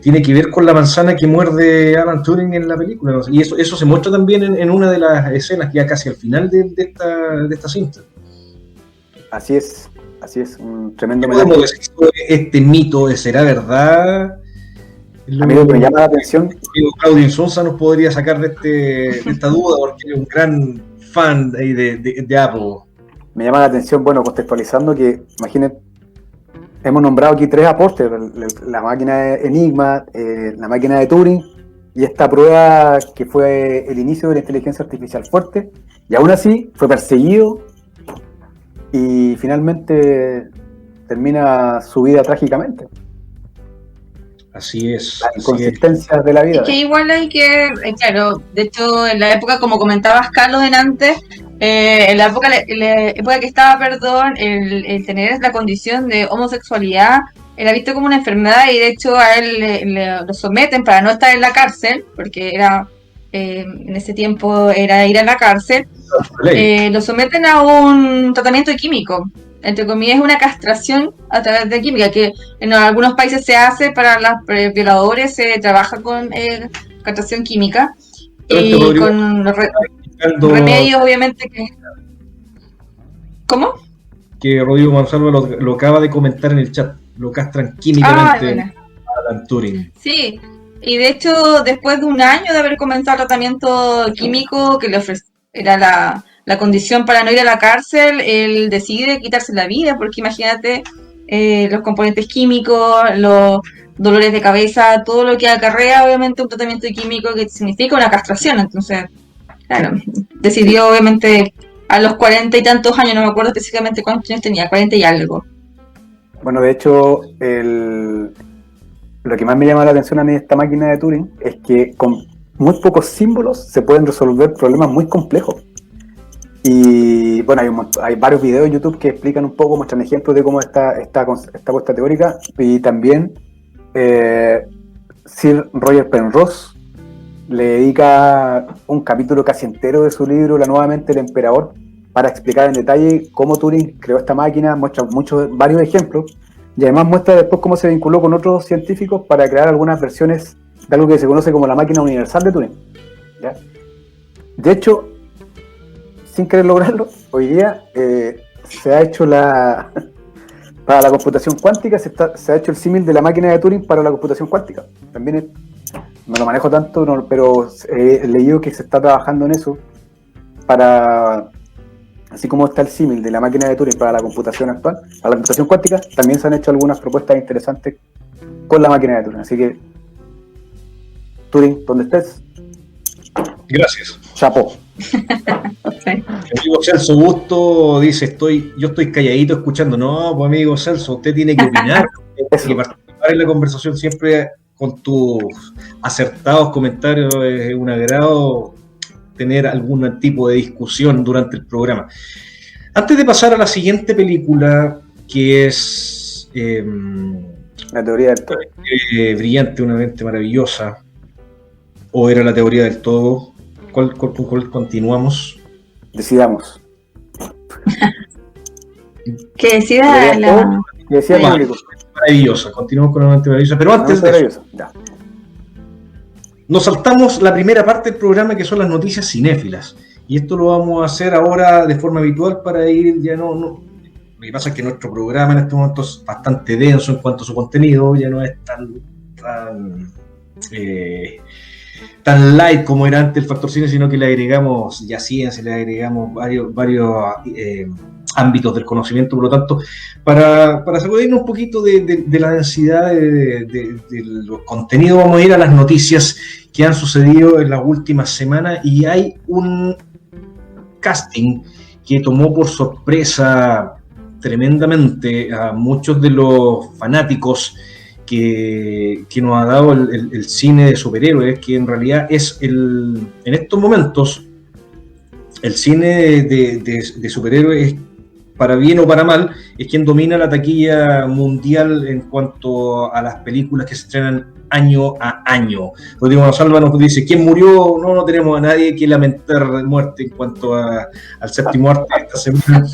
S1: tiene que ver con la manzana que muerde Alan Turing en la película. Y eso se muestra también en una de las escenas, ya casi al final de esta cinta.
S3: Así es, un tremendo
S1: mensaje. Este mito será verdad.
S3: A mí lo que me llama la atención,
S1: Claudio Insunza nos podría sacar de esta duda, porque es un gran fan de Apple.
S3: Me llama la atención, bueno, contextualizando, que imaginen, hemos nombrado aquí 3 aportes: la máquina de Enigma, la máquina de Turing y esta prueba que fue el inicio de la inteligencia artificial fuerte, y aún así fue perseguido y finalmente termina su vida trágicamente.
S1: Así es.
S3: Las inconsistencias de la vida.
S2: Es que igual hay que, claro, de hecho, en la época, como comentabas, Carlos, delante, en la época que estaba, el tener la condición de homosexualidad era visto como una enfermedad, y de hecho a él lo someten para no estar en la cárcel, porque era en ese tiempo era ir a la cárcel, lo someten a un tratamiento químico. Entre comillas, es una castración a través de química, que en algunos países se hace para los violadores, se trabaja con castración química, y con remedios, obviamente, que... ¿Cómo?
S1: Que Rodrigo Gonzalo lo acaba de comentar en el chat, lo castran químicamente Alan Turing.
S2: Sí, y de hecho, después de un año de haber comenzado el tratamiento químico que le era la condición para no ir a la cárcel, él decide quitarse la vida, porque imagínate los componentes químicos, los dolores de cabeza, todo lo que acarrea obviamente un tratamiento químico que significa una castración. Entonces, claro, decidió obviamente a los 40 y tantos años, no me acuerdo específicamente cuántos años tenía, 40 y algo.
S3: Bueno, de hecho, lo que más me llama la atención a mí de esta máquina de Turing es que con muy pocos símbolos se pueden resolver problemas muy complejos. Y bueno, hay varios videos en YouTube que explican un poco, muestran ejemplos de cómo está puesta teórica. Y también Sir Roger Penrose le dedica un capítulo casi entero de su libro La Nueva Mente del Emperador para explicar en detalle cómo Turing creó esta máquina, muestra varios ejemplos y además muestra después cómo se vinculó con otros científicos para crear algunas versiones de algo que se conoce como la máquina universal de Turing, ¿ya? De hecho, sin querer lograrlo, hoy día se ha hecho para la computación cuántica, se ha hecho el símil de la máquina de Turing para la computación cuántica. También no lo manejo tanto, pero he leído que se está trabajando en eso para... Así como está el símil de la máquina de Turing para la computación actual, para la computación cuántica, también se han hecho algunas propuestas interesantes con la máquina de Turing. Así que, Turing, donde estés.
S1: Gracias.
S3: Chapó.
S1: Mi amigo Celso Busto dice, yo estoy calladito escuchando. No, pues amigo Celso, usted tiene que opinar, tiene que participar en la conversación siempre con tus acertados comentarios. Es un agrado tener algún tipo de discusión durante el programa. Antes de pasar a la siguiente película, que es
S3: la teoría del todo.
S1: Brillante, una mente maravillosa, o era la teoría del todo, ¿cuál continuamos?
S3: Decidamos.
S2: Que decida la...
S3: Que decida el público.
S1: Maravillosa, continuamos con la mente maravillosa, pero antes de eso, nos saltamos la primera parte del programa, que son las noticias cinéfilas, y esto lo vamos a hacer ahora de forma habitual para ir ya no. Lo que pasa es que nuestro programa en este momento es bastante denso en cuanto a su contenido, ya no es tan light como era antes el Factor Cine, sino que le agregamos ya ciencia, le agregamos varios ámbitos del conocimiento. Por lo tanto, para sacudirnos un poquito de la densidad de los contenidos, vamos a ir a las noticias que han sucedido en las últimas semanas, y hay un casting que tomó por sorpresa tremendamente a muchos de los fanáticos que nos ha dado el cine de superhéroes, que en realidad es en estos momentos el cine de superhéroes, para bien o para mal, es quien domina la taquilla mundial en cuanto a las películas que se estrenan año a año. Rodrigo Monsalva nos dice, ¿quién murió? No tenemos a nadie que lamentar muerte en cuanto al séptimo arte de esta semana.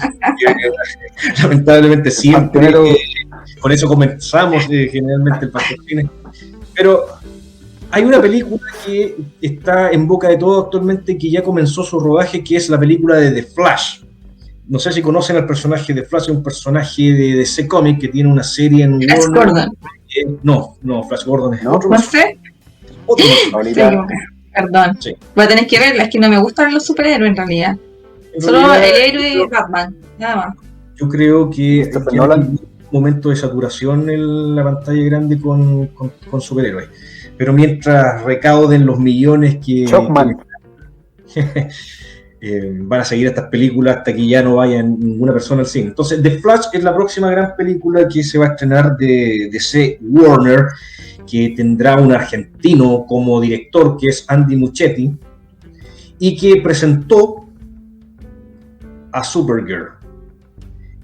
S1: Lamentablemente siempre, con eso comenzamos generalmente el Factor Cine. Pero hay una película que está en boca de todos actualmente, que ya comenzó su rodaje, que es la película de The Flash. No sé si conocen al personaje de Flash, es un personaje de DC Comics que tiene una serie en
S2: Flash Gordon.
S1: No, Flash Gordon es otro.
S2: ¿No sé? Perdón. Sí. Voy a tener que verla, es que no me gustan los superhéroes en realidad. Solo el héroe y Batman, nada más.
S1: Yo creo que hay un momento de saturación en la pantalla grande con superhéroes. Pero mientras recauden los millones que van a seguir estas películas hasta que ya no vaya ninguna persona al cine. Entonces, The Flash es la próxima gran película que se va a estrenar de DC Warner, que tendrá un argentino como director, que es Andy Muschietti, y que presentó a Supergirl.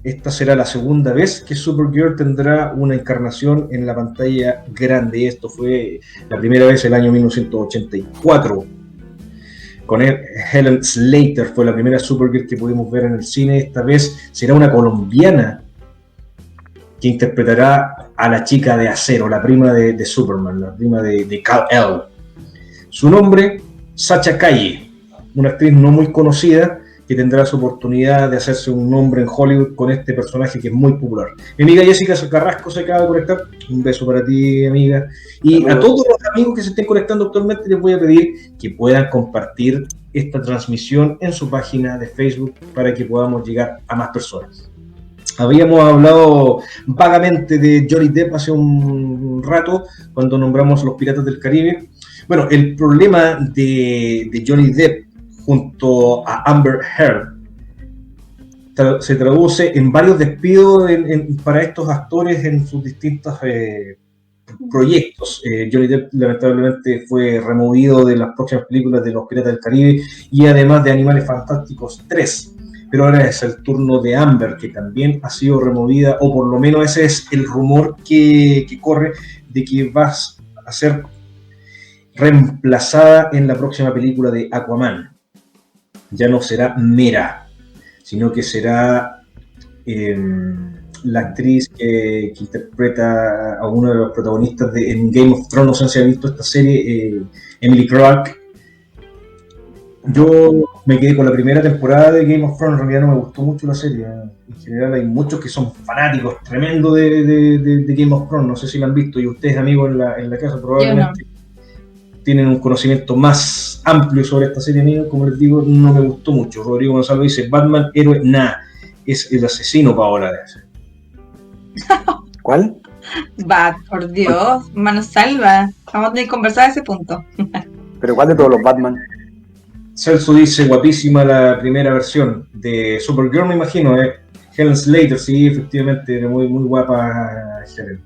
S1: Esta será la segunda vez que Supergirl tendrá una encarnación en la pantalla grande. Esto fue la primera vez el año 1984. Con Helen Slater fue la primera Supergirl que pudimos ver en el cine. Esta vez será una colombiana que interpretará a la chica de acero, la prima de Superman, la prima de Kal-El. Su nombre, Sacha Calle, una actriz no muy conocida que tendrá su oportunidad de hacerse un nombre en Hollywood con este personaje que es muy popular. Mi amiga Jessica Carrasco se acaba de conectar. Un beso para ti, amiga. Y a todos los amigos que se estén conectando actualmente les voy a pedir que puedan compartir esta transmisión en su página de Facebook para que podamos llegar a más personas. Habíamos hablado vagamente de Johnny Depp hace un rato cuando nombramos Los Piratas del Caribe. Bueno, el problema de Johnny Depp junto a Amber Heard se traduce en varios despidos para estos actores en sus distintos proyectos. Johnny Depp lamentablemente fue removido de las próximas películas de Los Piratas del Caribe y además de Animales Fantásticos 3. Pero ahora es el turno de Amber, que también ha sido removida, o por lo menos ese es el rumor que corre, de que va a ser reemplazada en la próxima película de Aquaman. Ya no será Mera, sino que será la actriz que interpreta a uno de los protagonistas en Game of Thrones. No sé si ha visto esta serie, Emily Clarke. Yo me quedé con la primera temporada de Game of Thrones, en realidad no me gustó mucho la serie. En general hay muchos que son fanáticos tremendos de Game of Thrones, no sé si la han visto, y ustedes, amigos, en la casa probablemente tienen un conocimiento más amplio sobre esta serie. Amigo, como les digo, no me gustó mucho. Rodrigo Gonzalo dice, Batman, héroe, nada, es el asesino Paola de ese.
S3: ¿Cuál?
S2: Por Dios, mano salva. Vamos a tener que conversar a ese punto.
S3: ¿Pero cuál de todos los Batman?
S1: Celso dice, guapísima la primera versión de Supergirl, me imagino, Helen Slater, sí, efectivamente, muy, muy guapa Helen.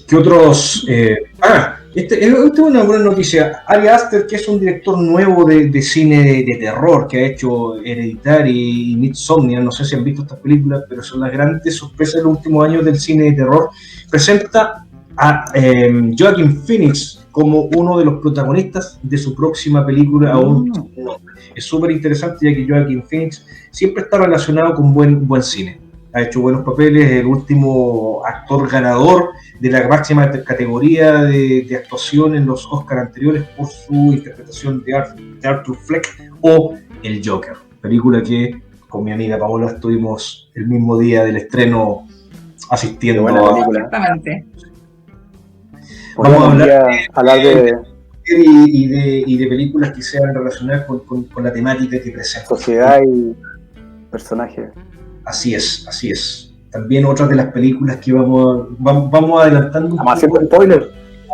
S1: ¿Qué otros? Esta es una buena noticia. Ari Aster, que es un director nuevo de cine de terror, que ha hecho Hereditary y Midsommar, no sé si han visto estas películas, pero son las grandes sorpresas de los últimos años del cine de terror, presenta a Joaquin Phoenix como uno de los protagonistas de su próxima película. Es súper interesante, ya que Joaquin Phoenix siempre está relacionado con buen cine. Ha hecho buenos papeles, el último actor ganador de la máxima categoría de actuación en los Oscar anteriores por su interpretación de Arthur Fleck o El Joker, película que con mi amiga Paola estuvimos el mismo día del estreno asistiendo
S3: a la película.
S2: Exactamente.
S1: Vamos a hablar de películas que sean relacionadas con la temática que presenta.
S3: Sociedad y personajes.
S1: Así es. También otras de las películas que vamos adelantando.
S3: Vamos haciendo spoilers.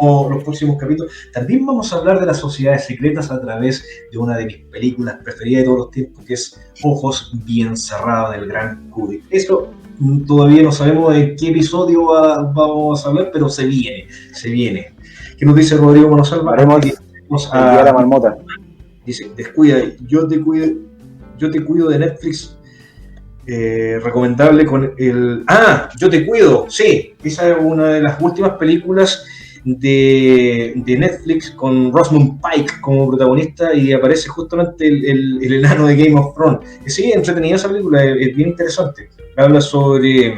S1: Los próximos capítulos. También vamos a hablar de las sociedades secretas a través de una de mis películas preferidas de todos los tiempos, que es Ojos Bien Cerrados, del gran Kubrick. Eso todavía no sabemos de qué episodio vamos a hablar, pero se viene. ¿Qué nos dice Rodrigo Monosalva?
S3: Haremos a la marmota.
S1: Dice, descuida, yo te cuido de Netflix. Recomendable con el... Yo te cuido, sí, esa es una de las últimas películas de Netflix con Rosamund Pike como protagonista, y aparece justamente el enano de Game of Thrones. Sí, entretenida esa película, es bien interesante. Habla sobre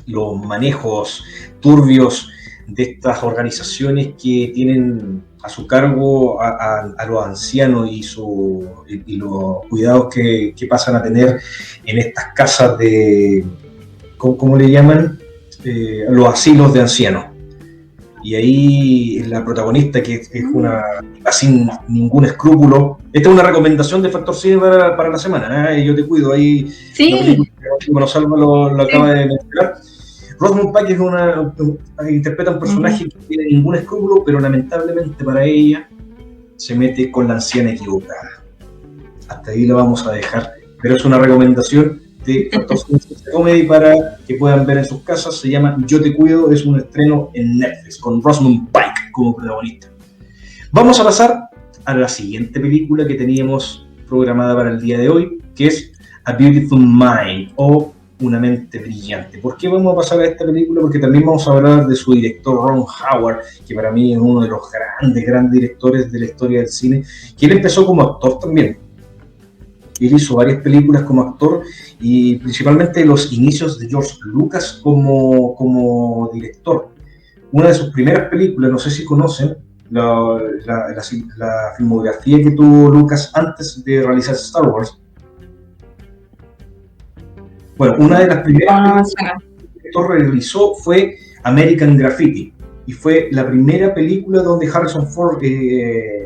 S1: los manejos turbios de estas organizaciones que tienen a su cargo a los ancianos y los cuidados que pasan a tener en estas casas de, ¿cómo le llaman? Los asilos de ancianos. Y ahí la protagonista, que es una sin ningún escrúpulo. Esta es una recomendación de Factor Cine para la semana, Yo te cuido. Ahí
S2: sí.
S1: Bueno, Salva lo acaba de mencionar. Rosamund Pike interpreta un personaje que no tiene ningún escrúpulo, pero lamentablemente para ella se mete con la anciana equivocada. Hasta ahí la vamos a dejar, pero es una recomendación de Factor Comedy para que puedan ver en sus casas. Se llama Yo te cuido, es un estreno en Netflix con Rosamund Pike como protagonista. Vamos a pasar a la siguiente película que teníamos programada para el día de hoy, que es A Beautiful Mind, o Una mente brillante. ¿Por qué vamos a pasar a esta película? Porque también vamos a hablar de su director Ron Howard, que para mí es uno de los grandes directores de la historia del cine, que él empezó como actor también. Él hizo varias películas como actor, y principalmente los inicios de George Lucas como director. Una de sus primeras películas, no sé si conocen, la filmografía que tuvo Lucas antes de realizar Star Wars. Bueno, una de las primeras películas que el director realizó fue American Graffiti, y fue la primera película donde Harrison Ford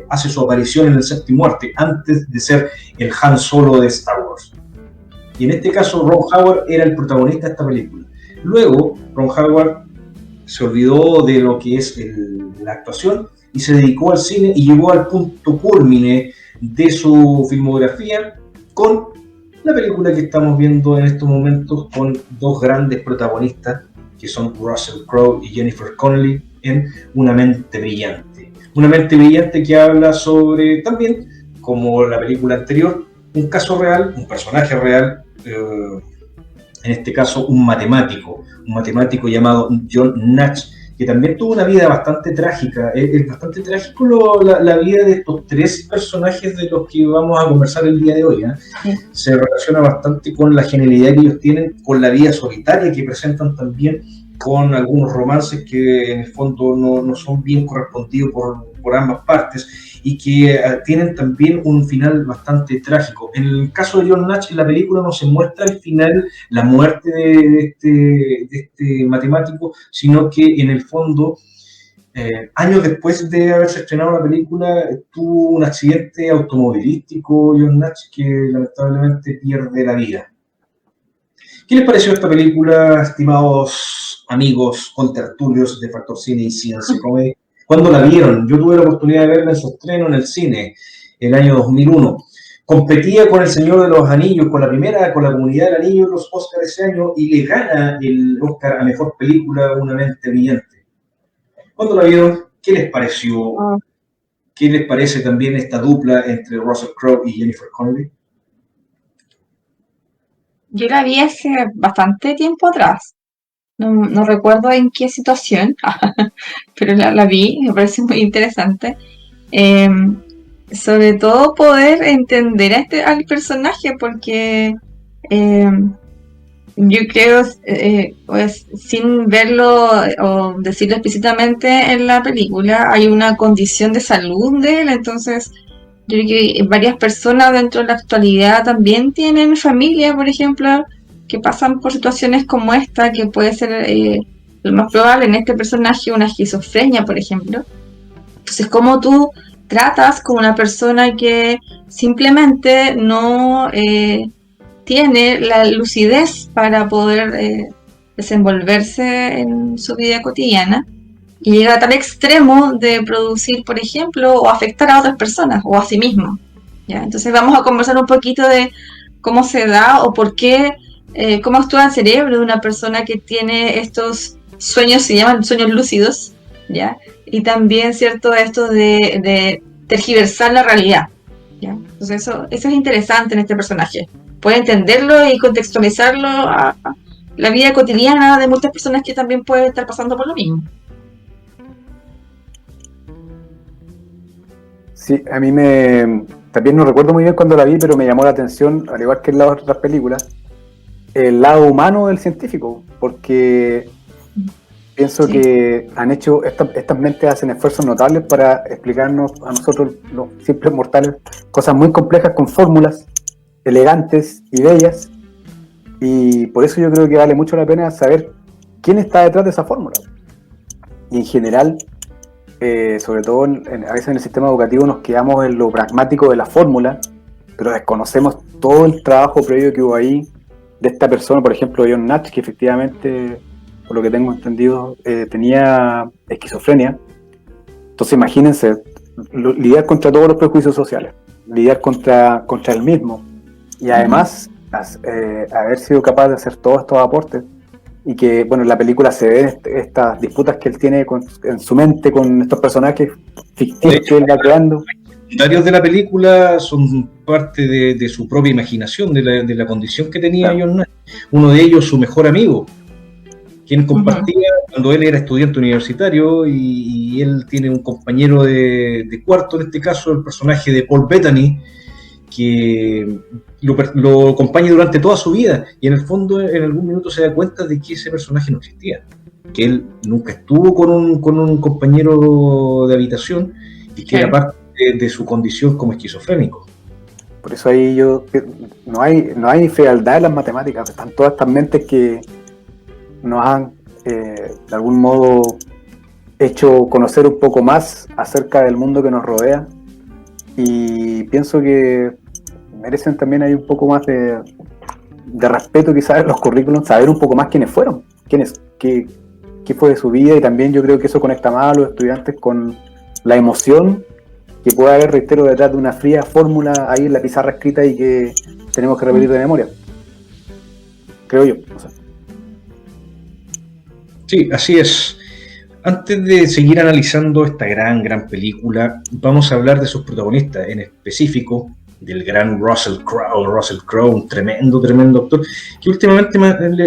S1: hace su aparición en el séptimo arte, antes de ser el Han Solo de Star Wars. Y en este caso Ron Howard era el protagonista de esta película. Luego Ron Howard se olvidó de lo que es la actuación y se dedicó al cine, y llegó al punto culmine de su filmografía con la película que estamos viendo en estos momentos, con dos grandes protagonistas que son Russell Crowe y Jennifer Connelly en Una mente brillante. Una mente brillante que habla sobre, también como la película anterior, un caso real, un personaje real, en este caso un matemático llamado John Nash, que también tuvo una vida bastante trágica. Es bastante trágico la vida de estos tres personajes de los que vamos a conversar el día de hoy, ¿eh? Sí. Se relaciona bastante con la genialidad que ellos tienen, con la vida solitaria que presentan también, con algunos romances que en el fondo no son bien correspondidos por ambas partes, y que tienen también un final bastante trágico. En el caso de John Nash, en la película no se muestra al final la muerte de este matemático, sino que en el fondo, años después de haberse estrenado la película, tuvo un accidente automovilístico John Nash, que lamentablemente pierde la vida. ¿Qué les pareció esta película, estimados amigos contertulios de Factor Cine y Ciencia Comedy? ¿Cuándo la vieron? Yo tuve la oportunidad de verla en su estreno en el cine, el año 2001. Competía con El Señor de los Anillos, con la Comunidad del Anillo, los Oscars ese año, y le gana el Oscar a Mejor Película, Una mente brillante. ¿Cuándo la vieron? ¿Qué les pareció? ¿Qué les parece también esta dupla entre Russell Crowe y Jennifer Connelly?
S2: Yo la vi hace bastante tiempo atrás. No recuerdo en qué situación, pero la vi, me parece muy interesante. Sobre todo poder entender al personaje, porque yo creo, pues, sin verlo o decirlo explícitamente en la película, hay una condición de salud de él. Entonces yo creo que varias personas dentro de la actualidad también tienen familia, por ejemplo, que pasan por situaciones como esta, que puede ser lo más probable en este personaje, una esquizofrenia, por ejemplo. Entonces, ¿cómo tú tratas con una persona que simplemente no tiene la lucidez para poder desenvolverse en su vida cotidiana, y llega a tal extremo de producir, por ejemplo, o afectar a otras personas o a sí mismo, ¿ya? Entonces vamos a conversar un poquito de cómo se da o por qué, cómo actúa el cerebro de una persona que tiene estos sueños, se llaman sueños lúcidos, ¿ya? Y también, ¿cierto?, esto de tergiversar la realidad, ¿ya? Entonces eso es interesante en este personaje. Puede entenderlo y contextualizarlo a la vida cotidiana de muchas personas que también pueden estar pasando por lo mismo.
S3: Sí, a mí también no recuerdo muy bien cuando la vi, pero me llamó la atención, al igual que en las otras películas, el lado humano del científico, porque pienso que han hecho, estas mentes hacen esfuerzos notables para explicarnos a nosotros, los simples mortales, cosas muy complejas con fórmulas elegantes y bellas, y por eso yo creo que vale mucho la pena saber quién está detrás de esa fórmula. Y en general, sobre todo a veces en el sistema educativo nos quedamos en lo pragmático de la fórmula, pero desconocemos todo el trabajo previo que hubo ahí de esta persona, por ejemplo John Nash, que efectivamente, por lo que tengo entendido, tenía esquizofrenia. Entonces imagínense, lidiar contra todos los prejuicios sociales, lidiar contra él mismo, y además haber sido capaz de hacer todos estos aportes, y que, bueno, en la película se ven estas disputas que él tiene en su mente con estos personajes ficticios que él va creando.
S1: Varios de la película son parte de su propia imaginación, de la condición que tenía John Nash. Uno de ellos, su mejor amigo, quien compartía cuando él era estudiante universitario, y él tiene un compañero de cuarto, en este caso el personaje de Paul Bettany, que lo acompaña durante toda su vida, y en el fondo en algún minuto se da cuenta de que ese personaje no existía. que él nunca estuvo con un compañero de habitación y que era parte de su condición como esquizofrénico.
S3: Por eso ahí no hay fealdad en las matemáticas, están todas estas mentes que nos han de algún modo hecho conocer un poco más acerca del mundo que nos rodea, y pienso que merecen también ahí un poco más de respeto quizás en los currículums, saber un poco más quiénes fueron, qué fue de su vida, y también yo creo que eso conecta más a los estudiantes con la emoción que puede haber, reitero, detrás de una fría fórmula ahí en la pizarra escrita y que tenemos que repetir de memoria, creo yo. O sea.
S1: Sí, así es. Antes de seguir analizando esta gran película, vamos a hablar de sus protagonistas, en específico del gran Russell Crowe, un tremendo actor, que últimamente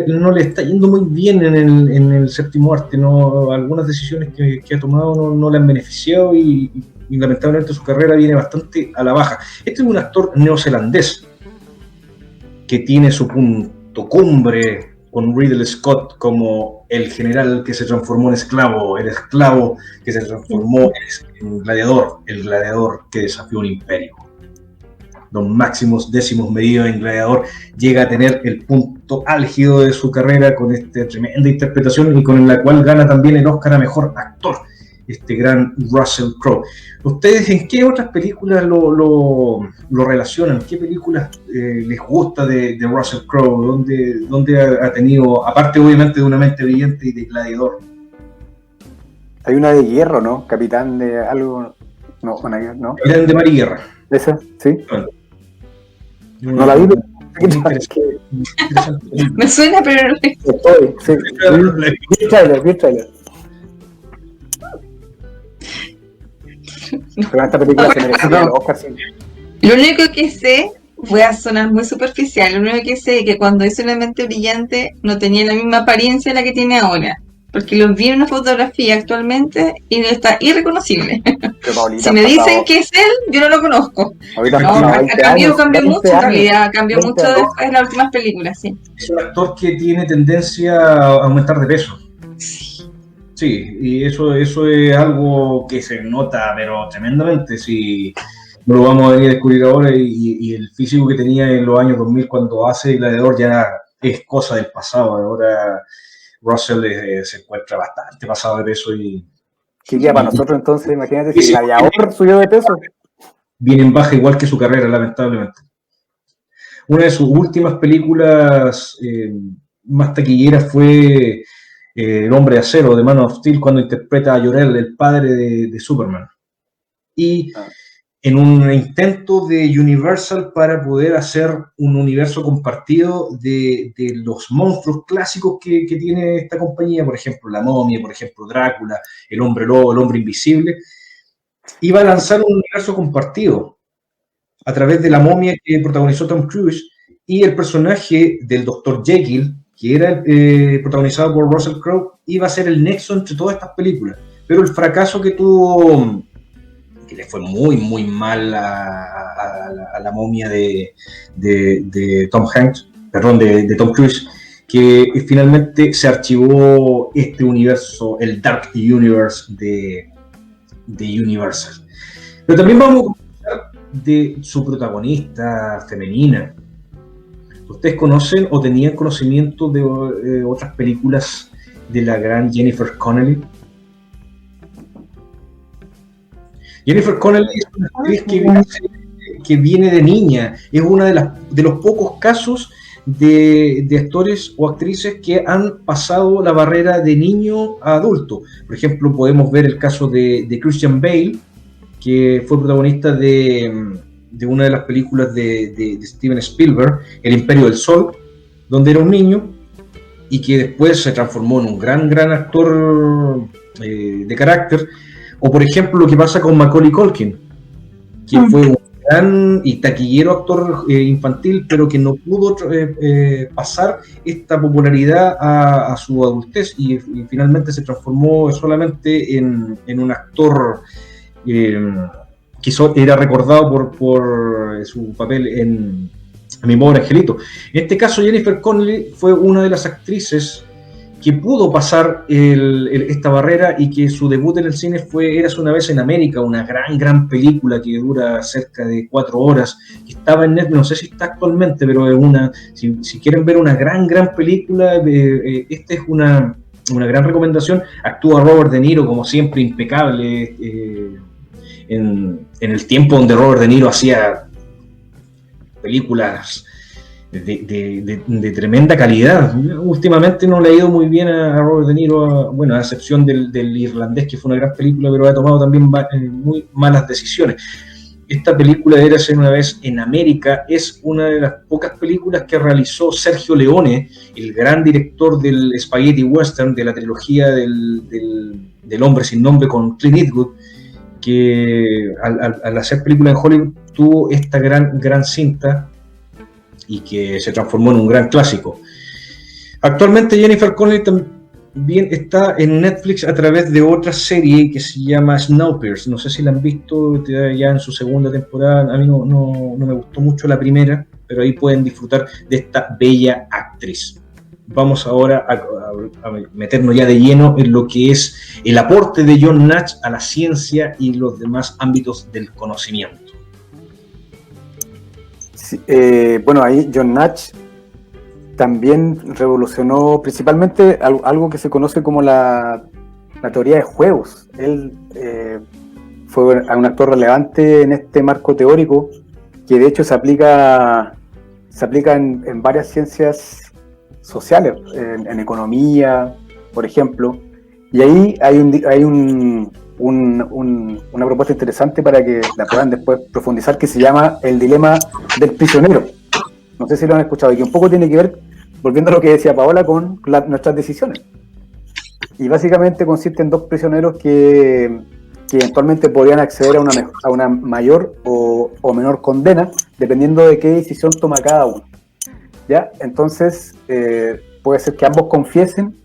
S1: no le está yendo muy bien en el séptimo arte, ¿no? Algunas decisiones que ha tomado no le han beneficiado y lamentablemente su carrera viene bastante a la baja. Este es un actor neozelandés que tiene su punto cumbre con Ridley Scott como el general que se transformó en esclavo, el esclavo que se transformó en gladiador, el gladiador que desafió un imperio. Los máximos décimos medidos en Gladiador llega a tener el punto álgido de su carrera con esta tremenda interpretación y con la cual gana también el Oscar a Mejor Actor, este gran Russell Crowe. ¿Ustedes en qué otras películas lo relacionan? ¿Qué películas les gusta de Russell Crowe? ¿Dónde ha tenido, aparte obviamente de Una mente brillante y de Gladiador?
S3: Hay una de Hierro, ¿no? Capitán de algo... No.
S1: Capitán de Mar y Guerra.
S3: ¿Esa? ¿Sí?
S1: Bueno.
S3: No la vi, pero...
S2: Me suena, pero no sé.
S3: Sí. Vi el trailer. Pero esta película se merecía el Oscar, sí.
S2: Lo único que sé, voy a sonar muy superficial, lo único que sé es que cuando hizo Una mente brillante no tenía la misma apariencia la que tiene ahora. Porque lo vi en una fotografía actualmente y está irreconocible.
S3: Paulita,
S2: si me dicen que es él, yo no lo conozco. Cambió mucho, en realidad, cambió mucho después de las últimas películas, sí.
S1: Es un actor que tiene tendencia a aumentar de peso. Sí, y eso es algo que se nota, pero tremendamente, si no lo vamos a venir a descubrir ahora, y el físico que tenía en los años 2000 cuando hace Gladiador ya es cosa del pasado. Ahora Russell se encuentra bastante pasado de peso y...
S3: ¿Qué día para nosotros entonces? Imagínate si Gladiador subió de peso. Viene
S1: en baja igual que su carrera, lamentablemente. Una de sus últimas películas más taquilleras fue El Hombre de Acero, de Man of Steel, cuando interpreta a Jor-El, el padre de Superman. Y en un intento de Universal para poder hacer un universo compartido de los monstruos clásicos que tiene esta compañía, por ejemplo, la momia, por ejemplo, Drácula, el hombre lobo, el hombre invisible, iba a lanzar un universo compartido a través de la momia que protagonizó Tom Cruise y el personaje del Dr. Jekyll, que era protagonizado por Russell Crowe, iba a ser el nexo entre todas estas películas. Pero el fracaso que tuvo, que le fue muy mal a la momia de Tom Hanks, perdón, de Tom Cruise, que finalmente se archivó este universo, el Dark Universe de Universal. Pero también vamos a conversar de su protagonista femenina. ¿Ustedes conocen o tenían conocimiento de otras películas de la gran Jennifer Connelly? Jennifer Connelly es una actriz que viene de niña, es una de los pocos casos de actores o actrices que han pasado la barrera de niño a adulto. Por ejemplo, podemos ver el caso de Christian Bale, que fue protagonista de una de las películas de Steven Spielberg, El Imperio del Sol, donde era un niño y que después se transformó en un gran actor de carácter. O por ejemplo lo que pasa con Macaulay Culkin, que fue un gran y taquillero actor infantil, pero que no pudo pasar esta popularidad a su adultez y finalmente se transformó solamente en un actor que era recordado por su papel en Mi Pobre Angelito. En este caso Jennifer Connelly fue una de las actrices que pudo pasar esta barrera y que su debut en el cine fue Érase una vez en América, una gran película que dura cerca de 4 horas, que estaba en Netflix, no sé si está actualmente, pero es si quieren ver una gran película, esta es una gran recomendación. Actúa Robert De Niro, como siempre, impecable, en el tiempo donde Robert De Niro hacía películas de tremenda calidad. Últimamente no le ha ido muy bien a Robert De Niro, bueno, a excepción del Irlandés, que fue una gran película, pero ha tomado también muy malas decisiones. Esta película Érase una vez en América es una de las pocas películas que realizó Sergio Leone, el gran director del Spaghetti Western, de la trilogía del Hombre sin Nombre con Clint Eastwood, que al hacer películas en Hollywood tuvo esta gran cinta y que se transformó en un gran clásico. Actualmente Jennifer Connelly también está en Netflix a través de otra serie que se llama Snowpiercer. No sé si la han visto ya en su segunda temporada. A mí no me gustó mucho la primera, pero ahí pueden disfrutar de esta bella actriz. Vamos ahora a meternos ya de lleno en lo que es el aporte de John Nash a la ciencia y los demás ámbitos del conocimiento.
S3: Sí, bueno, ahí John Nash también revolucionó principalmente algo que se conoce como la teoría de juegos. Él fue un actor relevante en este marco teórico que de hecho se aplica en varias ciencias sociales, en economía, por ejemplo. Y ahí hay una propuesta interesante para que la puedan después profundizar, que se llama el dilema del prisionero. No sé si lo han escuchado, y que un poco tiene que ver, volviendo a lo que decía Paola, con nuestras decisiones. Y básicamente consiste en dos prisioneros que eventualmente podrían acceder a una mayor o menor condena, dependiendo de qué decisión toma cada uno. ¿Ya? Entonces, puede ser que ambos confiesen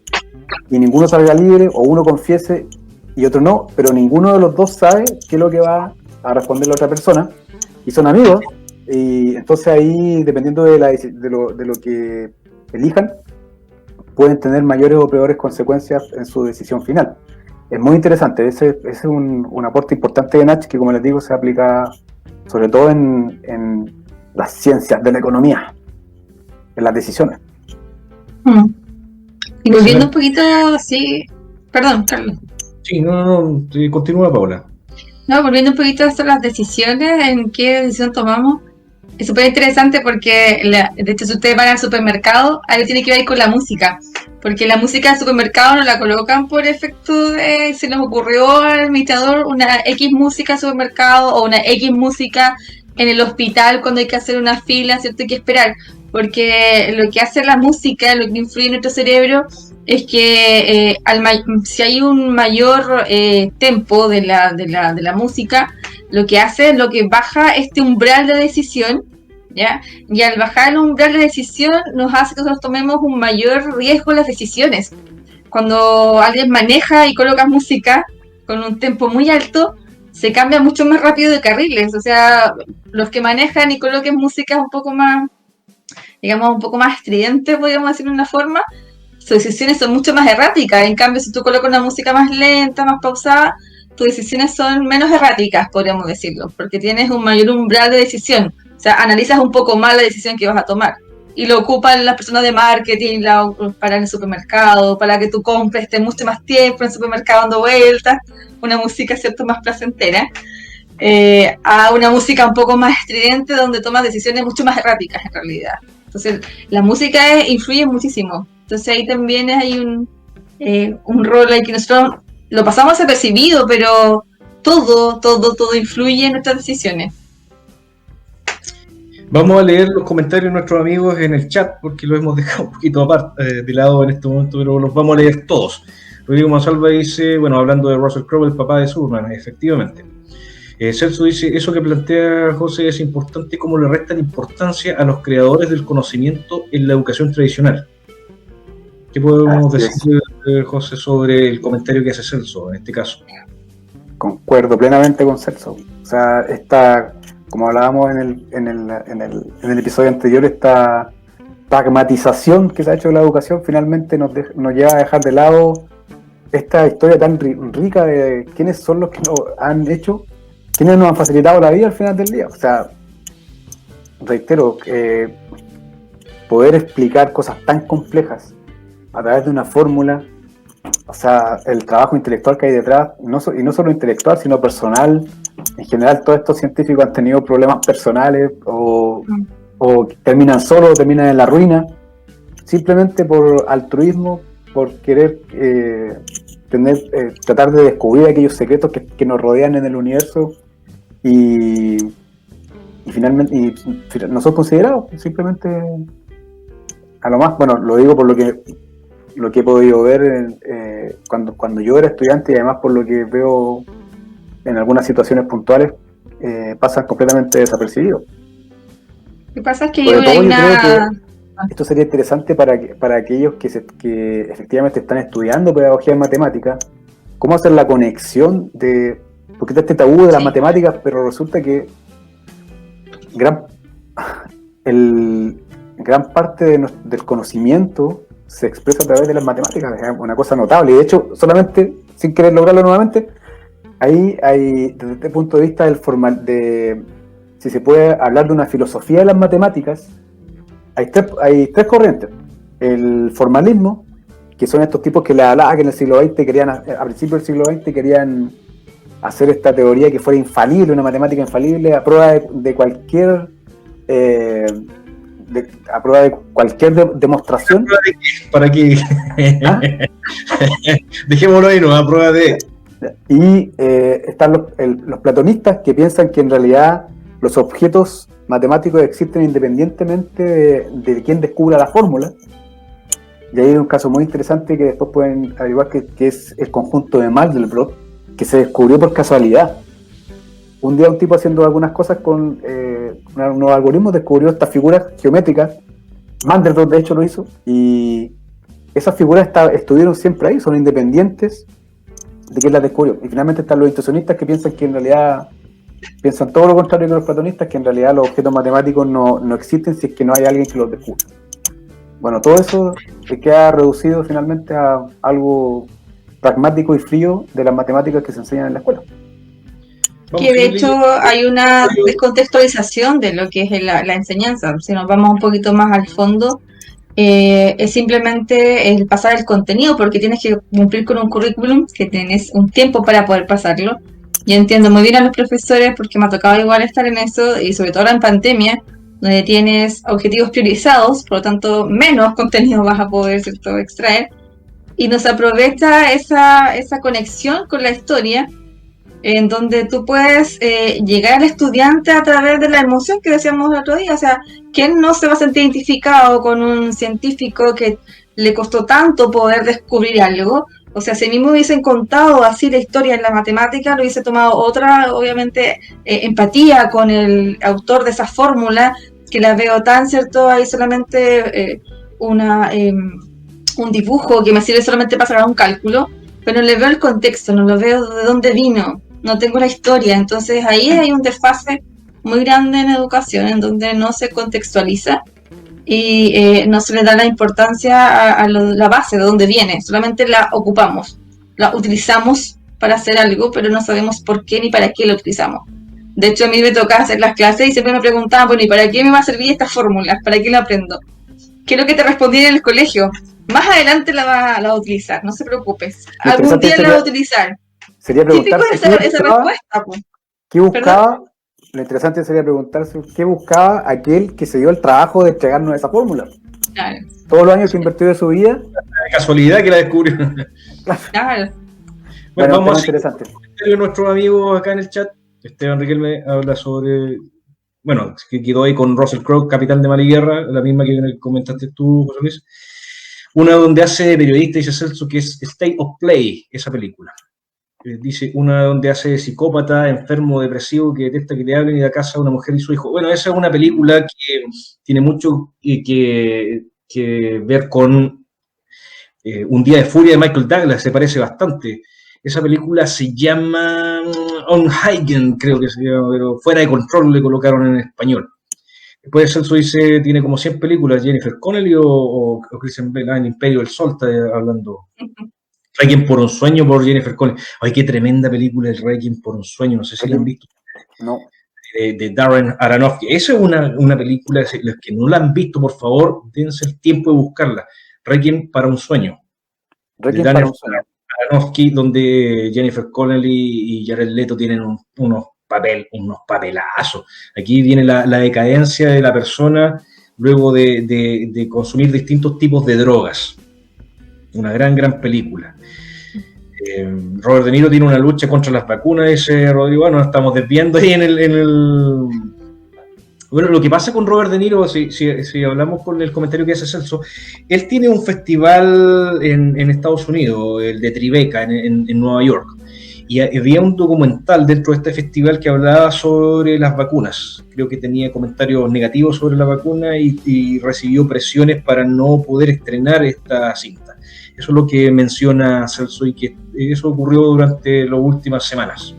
S3: y ninguno salga libre, o uno confiese y otro no, pero ninguno de los dos sabe qué es lo que va a responder la otra persona, y son amigos, y entonces ahí, dependiendo de lo que elijan, pueden tener mayores o peores consecuencias en su decisión final. Es muy interesante. Ese es un aporte importante de Nach, que, como les digo, se aplica sobre todo en las ciencias de la economía, en las decisiones.
S2: Y volviendo un poquito, sí, perdón, Carlos.
S1: Sí, continúa, Paola.
S2: No, volviendo un poquito a esto, las decisiones, en qué decisión tomamos, es súper interesante porque, de hecho, si ustedes van al supermercado, algo tiene que ver con la música, porque la música del supermercado no la colocan por efecto de se nos ocurrió al administrador una X música al supermercado o una X música en el hospital cuando hay que hacer una fila, ¿cierto? Hay que esperar, porque lo que hace la música, lo que influye en nuestro cerebro, es que si hay un mayor tempo de la música, lo que hace es lo que baja este umbral de decisión, ¿ya? Y al bajar el umbral de decisión nos hace que nosotros tomemos un mayor riesgo en las decisiones. Cuando alguien maneja y coloca música con un tempo muy alto, se cambia mucho más rápido de carriles. O sea, los que manejan y coloquen música un poco más, digamos, un poco más estridente, podríamos decir de una forma, sus decisiones son mucho más erráticas. En cambio, si tú colocas una música más lenta, más pausada, tus decisiones son menos erráticas, podríamos decirlo, porque tienes un mayor umbral de decisión. O sea, analizas un poco más la decisión que vas a tomar. Y lo ocupan las personas de marketing para el supermercado, para que tú compres, estés mucho más tiempo en el supermercado dando vueltas, una música, ¿cierto?, más placentera, a una música un poco más estridente donde tomas decisiones mucho más erráticas en realidad. Entonces, la música influye muchísimo. Entonces ahí también hay un rol ahí que nosotros lo pasamos desapercibido, pero todo influye en nuestras decisiones.
S1: Vamos a leer los comentarios de nuestros amigos en el chat, porque lo hemos dejado un poquito aparte de lado en este momento, pero los vamos a leer todos. Rodrigo Monsalva dice, bueno, hablando de Russell Crowe, el papá de Superman, efectivamente. Celso dice, eso que plantea José es importante, cómo le restan importancia a los creadores del conocimiento en la educación tradicional. ¿Qué podemos decir, José, sobre el comentario que hace Celso en este caso?
S3: Concuerdo plenamente con Celso. O sea, como hablábamos en el episodio anterior, esta pragmatización que se ha hecho de la educación finalmente nos lleva a dejar de lado esta historia tan rica de quiénes son los que nos han hecho, quiénes nos han facilitado la vida al final del día. O sea, reitero, poder explicar cosas tan complejas a través de una fórmula, o sea, el trabajo intelectual que hay detrás, y no solo intelectual, sino personal. En general, todos estos científicos han tenido problemas personales o terminan solos o terminan en la ruina, simplemente por altruismo, por querer tratar de descubrir aquellos secretos que nos rodean en el universo y finalmente no son considerados, simplemente a lo más, bueno, lo digo por lo que he podido ver cuando yo era estudiante y además por lo que veo en algunas situaciones puntuales, pasan completamente desapercibidos.
S2: Lo que pasa es que
S3: Sobre todo,
S2: hay
S3: yo
S2: una...
S3: creo que esto sería interesante para aquellos que efectivamente están estudiando pedagogía en matemáticas, cómo hacer la conexión porque está este tabú de las matemáticas, pero resulta que gran parte del conocimiento se expresa a través de las matemáticas, es una cosa notable, y de hecho, solamente, sin querer lograrlo nuevamente, ahí hay, desde este punto de vista si se puede hablar de una filosofía de las matemáticas, hay tres corrientes. El formalismo, que son estos tipos que le hablaba que en el siglo XX a principios del siglo XX querían hacer esta teoría que fuera infalible, una matemática infalible, a prueba de cualquier demostración.
S1: ¿Para qué?
S3: ¿Ah?
S1: Dejémoslo ahí, ¿no? A prueba de...
S3: Y están los platonistas que piensan que en realidad los objetos matemáticos existen independientemente de quién descubra la fórmula. Y ahí hay un caso muy interesante que después pueden averiguar que es el conjunto de Mandelbrot, que se descubrió por casualidad. Un día un tipo haciendo algunas cosas con unos algoritmos descubrió estas figuras geométricas. Mandelbrot de hecho lo hizo, y esas figuras estuvieron siempre ahí, son independientes de quién las descubrió. Y finalmente están los intuicionistas que piensan que en realidad piensan todo lo contrario que los platonistas, que en realidad los objetos matemáticos no existen si es que no hay alguien que los descubra. Bueno, todo eso queda reducido finalmente a algo pragmático y frío de las matemáticas que se enseñan en la escuela.
S2: Que de hecho hay una descontextualización de lo que es la enseñanza. Si nos vamos un poquito más al fondo, es simplemente el pasar el contenido, porque tienes que cumplir con un currículum que tienes un tiempo para poder pasarlo. Yo entiendo muy bien a los profesores porque me ha tocado igual estar en eso, y sobre todo ahora en pandemia, donde tienes objetivos priorizados, por lo tanto menos contenido vas a poder, ¿cierto?, extraer, y nos aprovecha esa conexión con la historia, en donde tú puedes llegar al estudiante a través de la emoción que decíamos el otro día. O sea, ¿quién no se va a sentir identificado con un científico que le costó tanto poder descubrir algo? O sea, si a mí me hubiesen contado así la historia en la matemática, lo hubiese tomado otra, obviamente, empatía con el autor de esa fórmula, que la veo tan, ¿cierto? Hay solamente un dibujo que me sirve solamente para sacar un cálculo, pero no le veo el contexto, no lo veo de dónde vino, no tengo la historia. Entonces ahí hay un desfase muy grande en educación, en donde no se contextualiza y no se le da la importancia a la base, de dónde viene. Solamente la ocupamos, la utilizamos para hacer algo, pero no sabemos por qué ni para qué la utilizamos. De hecho, a mí me tocaba hacer las clases y siempre me preguntaban, bueno, ¿y para qué me va a servir estas fórmulas? ¿Para qué la aprendo? ¿Qué es lo que te respondí en el colegio? Más adelante la va a utilizar, no se preocupes. Algún día la va a utilizar.
S3: Sería preguntarse
S2: esa respuesta.
S3: ¿Qué buscaba? ¿Perdón? Lo interesante sería preguntarse qué buscaba aquel que se dio el trabajo de entregarnos esa fórmula. Claro. Todos los años que invirtió de su vida.
S1: La casualidad que la descubrió.
S2: Claro.
S1: Bueno, vamos a interesante. Nuestro amigo acá en el chat, Esteban Riquelme, habla sobre, bueno, que quedó ahí con Russell Crowe, Capitán de Mar y Guerra, la misma que comentaste tú, José Luis. Una donde hace periodista, dice Celso, que es State of Play, esa película. Dice, una donde hace psicópata, enfermo, depresivo, que detesta que le hablen y da casa a una mujer y su hijo. Bueno, esa es una película que tiene mucho que ver con Un día de furia de Michael Douglas, se parece bastante. Esa película se llama Unheigen, creo que se llama, pero Fuera de control le colocaron en español. Después Celso dice, tiene como 100 películas, Jennifer Connelly o Christian Bale, en Imperio del Sol, está hablando. Requiem por un sueño por Jennifer Connelly. Ay, qué tremenda película es Requiem por un sueño, no sé si la han visto.
S3: No.
S1: De Darren Aronofsky. Esa es una película, los que no la han visto, por favor, dense el tiempo de buscarla. Requiem para un sueño.
S3: Requiem para un sueño.
S1: Aronofsky, donde Jennifer Connelly y Jared Leto tienen unos papelazos. Aquí viene la decadencia de la persona luego de consumir distintos tipos de drogas. Una gran película. Robert De Niro tiene una lucha contra las vacunas, dice Rodrigo. Bueno, nos estamos desviando ahí en el... Bueno, lo que pasa con Robert De Niro, si hablamos con el comentario que hace Celso, él tiene un festival en Estados Unidos, el de Tribeca, en Nueva York. Y había un documental dentro de este festival que hablaba sobre las vacunas. Creo que tenía comentarios negativos sobre la vacuna y recibió presiones para no poder estrenar esta cinta. Eso es lo que menciona Celso, y que eso ocurrió durante las últimas semanas.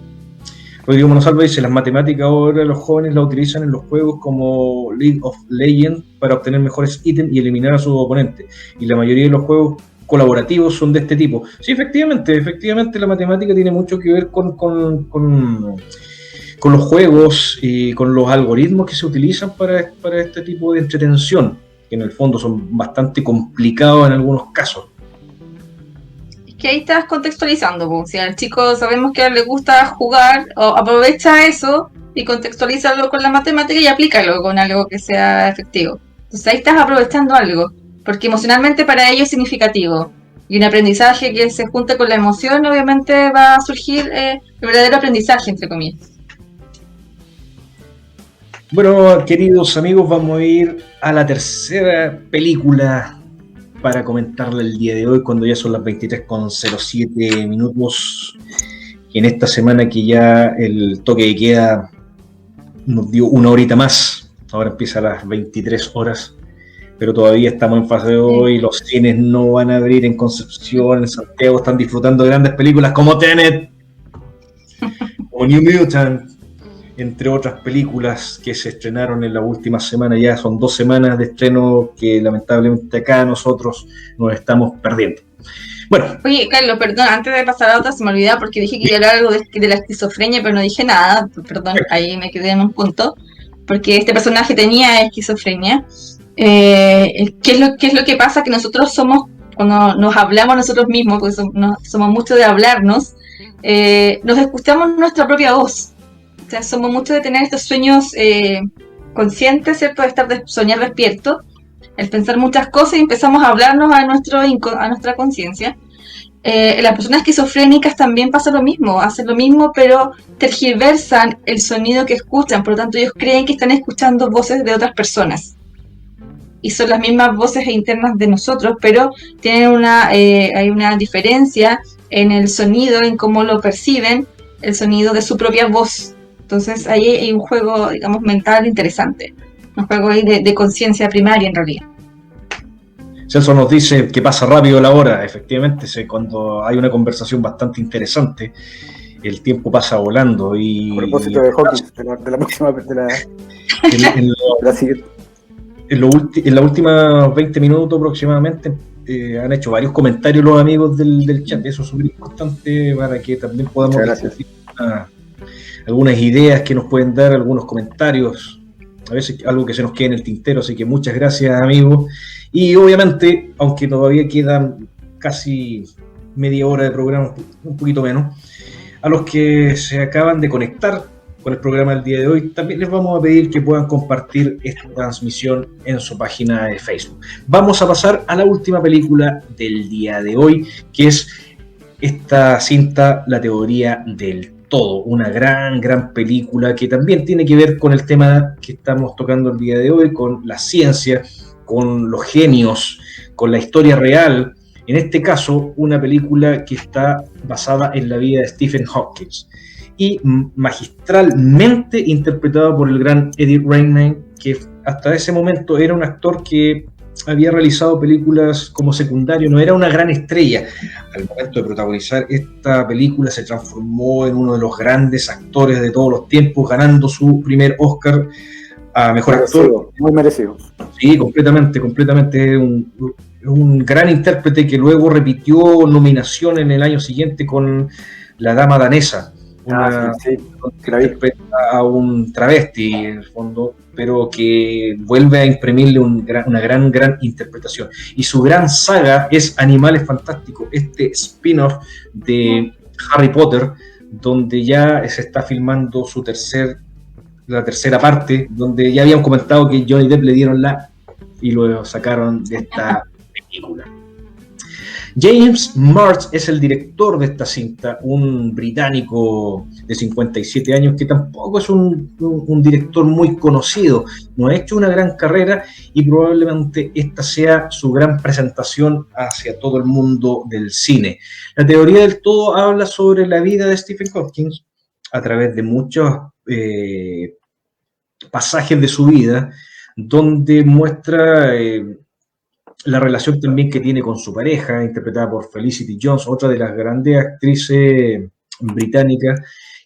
S1: Rodrigo Monosalva dice, las matemáticas ahora los jóvenes la utilizan en los juegos como League of Legends para obtener mejores ítems y eliminar a sus oponentes. Y la mayoría de los juegos colaborativos son de este tipo. Sí, efectivamente la matemática tiene mucho que ver con los juegos y con los algoritmos que se utilizan para este tipo de entretención, que en el fondo son bastante complicados en algunos casos.
S2: Que ahí estás contextualizando, pues. Si al chico sabemos que a él le gusta jugar, o aprovecha eso y contextualízalo con la matemática y aplícalo con algo que sea efectivo. Entonces ahí estás aprovechando algo, porque emocionalmente para ellos es significativo. Y un aprendizaje que se junta con la emoción, obviamente va a surgir el verdadero aprendizaje, entre comillas.
S1: Bueno, queridos amigos, vamos a ir a la tercera película para comentarle el día de hoy, cuando ya son las 23:07 minutos, y en esta semana que ya el toque de queda nos dio una horita más, ahora empieza a las 23 horas, pero todavía estamos en fase de hoy, los cines no van a abrir en Concepción, en Santiago están disfrutando de grandes películas como Tenet, como New Mutant, entre otras películas que se estrenaron en la última semana. Ya son 2 semanas de estreno que lamentablemente acá nosotros nos estamos perdiendo. Bueno.
S2: Oye, Carlos, perdón, antes de pasar a otra se me olvidaba porque dije que iba a hablar algo de la esquizofrenia, pero no dije nada, perdón, ahí me quedé en un punto, porque este personaje tenía esquizofrenia. ¿Qué es lo que pasa? Que nosotros somos, cuando nos hablamos nosotros mismos, porque somos mucho de hablarnos, nos escuchamos nuestra propia voz. O sea, somos mucho de tener estos sueños conscientes, ¿cierto? De soñar despierto, el pensar muchas cosas y empezamos a hablarnos a nuestra conciencia. Las personas esquizofrénicas también pasa lo mismo, hacen lo mismo, pero tergiversan el sonido que escuchan, por lo tanto ellos creen que están escuchando voces de otras personas. Y son las mismas voces internas de nosotros, pero tienen hay una diferencia en el sonido, en cómo lo perciben, el sonido de su propia voz. Entonces ahí hay un juego, digamos, mental interesante. Un juego ahí de conciencia primaria en realidad.
S1: Celso nos dice que pasa rápido la hora. Efectivamente, cuando hay una conversación bastante interesante, el tiempo pasa volando. Y
S3: a propósito de Hawking, de la próxima...
S1: En las últimas 20 minutos aproximadamente han hecho varios comentarios los amigos del chat. Eso es súper importante para que también podamos discutir algunas ideas que nos pueden dar, algunos comentarios, a veces algo que se nos quede en el tintero, así que muchas gracias, amigos. Y obviamente, aunque todavía quedan casi media hora de programa, un poquito menos, a los que se acaban de conectar con el programa del día de hoy, también les vamos a pedir que puedan compartir esta transmisión en su página de Facebook. Vamos a pasar a la última película del día de hoy, que es esta cinta, La teoría del todo, una gran película que también tiene que ver con el tema que estamos tocando el día de hoy, con la ciencia, con los genios, con la historia real. En este caso, una película que está basada en la vida de Stephen Hawking y magistralmente interpretado por el gran Eddie Redmayne, que hasta ese momento era un actor que había realizado películas como secundario, no era una gran estrella. Al momento de protagonizar esta película se transformó en uno de los grandes actores de todos los tiempos, ganando su primer Oscar a Mejor Actor.
S3: Muy merecido.
S1: Sí, completamente. Un gran intérprete que luego repitió nominación en el año siguiente con La Dama Danesa.
S3: Sí,
S1: Que interpreta a un travesti en el fondo, pero que vuelve a imprimirle una gran interpretación. Y su gran saga es Animales Fantásticos, este spin-off de Harry Potter, donde ya se está filmando la tercera parte, donde ya habían comentado que Johnny Depp le dieron y lo sacaron de esta película. James March es el director de esta cinta, un británico de 57 años que tampoco es un director muy conocido, no ha hecho una gran carrera y probablemente esta sea su gran presentación hacia todo el mundo del cine. La teoría del todo habla sobre la vida de Stephen Hawking a través de muchos pasajes de su vida, donde muestra la relación también que tiene con su pareja, interpretada por Felicity Jones, otra de las grandes actrices británicas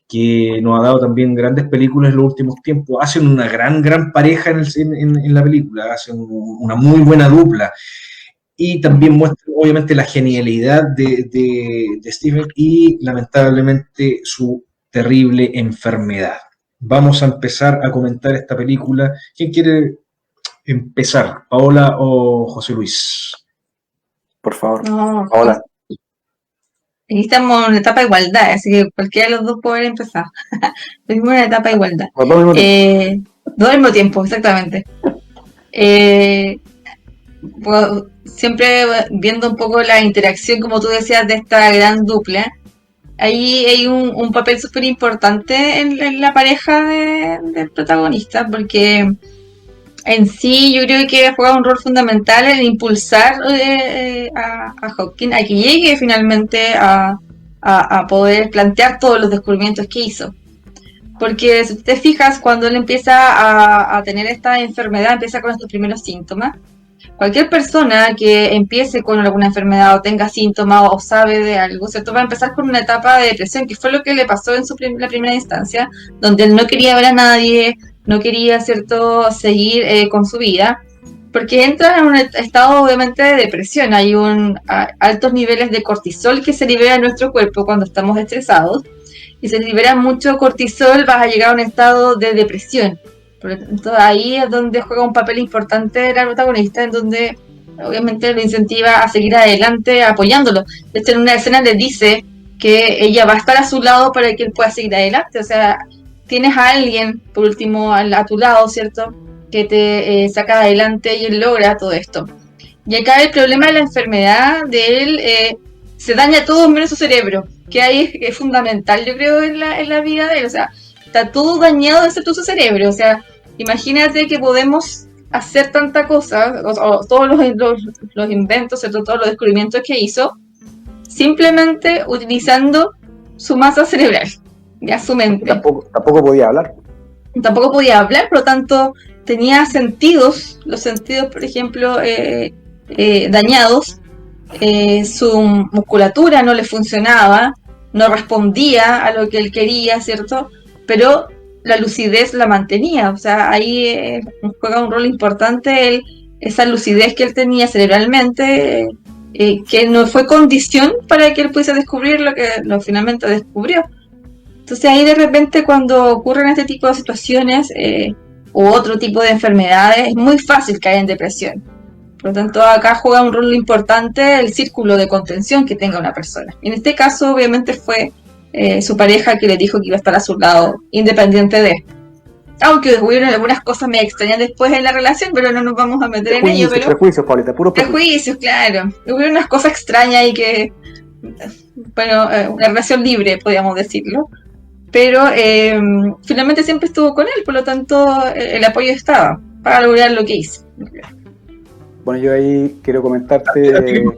S1: que nos ha dado también grandes películas en los últimos tiempos. Hacen una gran pareja en la película, hacen una muy buena dupla. Y también muestra, obviamente, la genialidad de Stephen y, lamentablemente, su terrible enfermedad. Vamos a empezar a comentar esta película. ¿Quién quiere empezar? ¿Paola o José Luis?
S3: Por favor.
S2: No,
S3: Paola.
S2: aquí estamos en etapa de igualdad, así que cualquiera de los dos puede empezar. Estamos en etapa de igualdad.
S3: Los dos al mismo tiempo.
S2: Dos al mismo tiempo, exactamente. Pues, siempre viendo un poco la interacción, como tú decías, de esta gran dupla. Ahí hay un papel súper importante en la pareja del protagonista, porque en sí yo creo que juega un rol fundamental en impulsar a Hawking a que llegue finalmente a poder plantear todos los descubrimientos que hizo. Porque si te fijas, cuando él empieza a tener esta enfermedad, empieza con estos primeros síntomas. Cualquier persona que empiece con alguna enfermedad o tenga síntomas o sabe de algo, ¿cierto? Va a empezar con una etapa de depresión, que fue lo que le pasó en la primera instancia, donde él no quería ver a nadie, no quería, ¿cierto?, seguir con su vida, porque entra en un estado obviamente de depresión. Hay altos niveles de cortisol que se libera en nuestro cuerpo cuando estamos estresados, y se libera mucho cortisol, vas a llegar a un estado de depresión. Por lo tanto, ahí es donde juega un papel importante la protagonista, en donde obviamente lo incentiva a seguir adelante apoyándolo. De hecho, en una escena le dice que ella va a estar a su lado para que él pueda seguir adelante. O sea, tienes a alguien, por último, a tu lado, ¿cierto?, que te saca adelante y él logra todo esto. Y acá el problema de la enfermedad de él se daña todo menos su cerebro, que ahí es fundamental, yo creo, en la vida de él. O sea, está todo dañado excepto su cerebro. O sea, imagínate que podemos hacer tanta cosa, o todos los inventos, ¿cierto?, todos los descubrimientos que hizo, simplemente utilizando su masa cerebral, ya su mente.
S3: Tampoco podía hablar.
S2: Tampoco podía hablar, por lo tanto tenía sentidos, los sentidos, por ejemplo, dañados, su musculatura no le funcionaba, no respondía a lo que él quería, ¿cierto?, pero la lucidez la mantenía. O sea, ahí juega un rol importante esa lucidez que él tenía cerebralmente, que no fue condición para que él pudiese descubrir lo que finalmente descubrió. Entonces ahí de repente, cuando ocurren este tipo de situaciones u otro tipo de enfermedades, es muy fácil caer en depresión. Por lo tanto, acá juega un rol importante el círculo de contención que tenga una persona. En este caso, obviamente, fue su pareja que le dijo que iba a estar a su lado, independiente de. Aunque hubieron algunas cosas me extrañan después en la relación, pero no nos vamos a meter en ello. Pero
S3: prejuicios, Paulita, puros
S2: prejuicios, claro. Hubieron unas cosas extrañas y que, bueno, una relación libre, podríamos decirlo. Pero finalmente siempre estuvo con él, por lo tanto el apoyo estaba para lograr lo que hizo.
S3: Bueno, yo ahí quiero comentarte...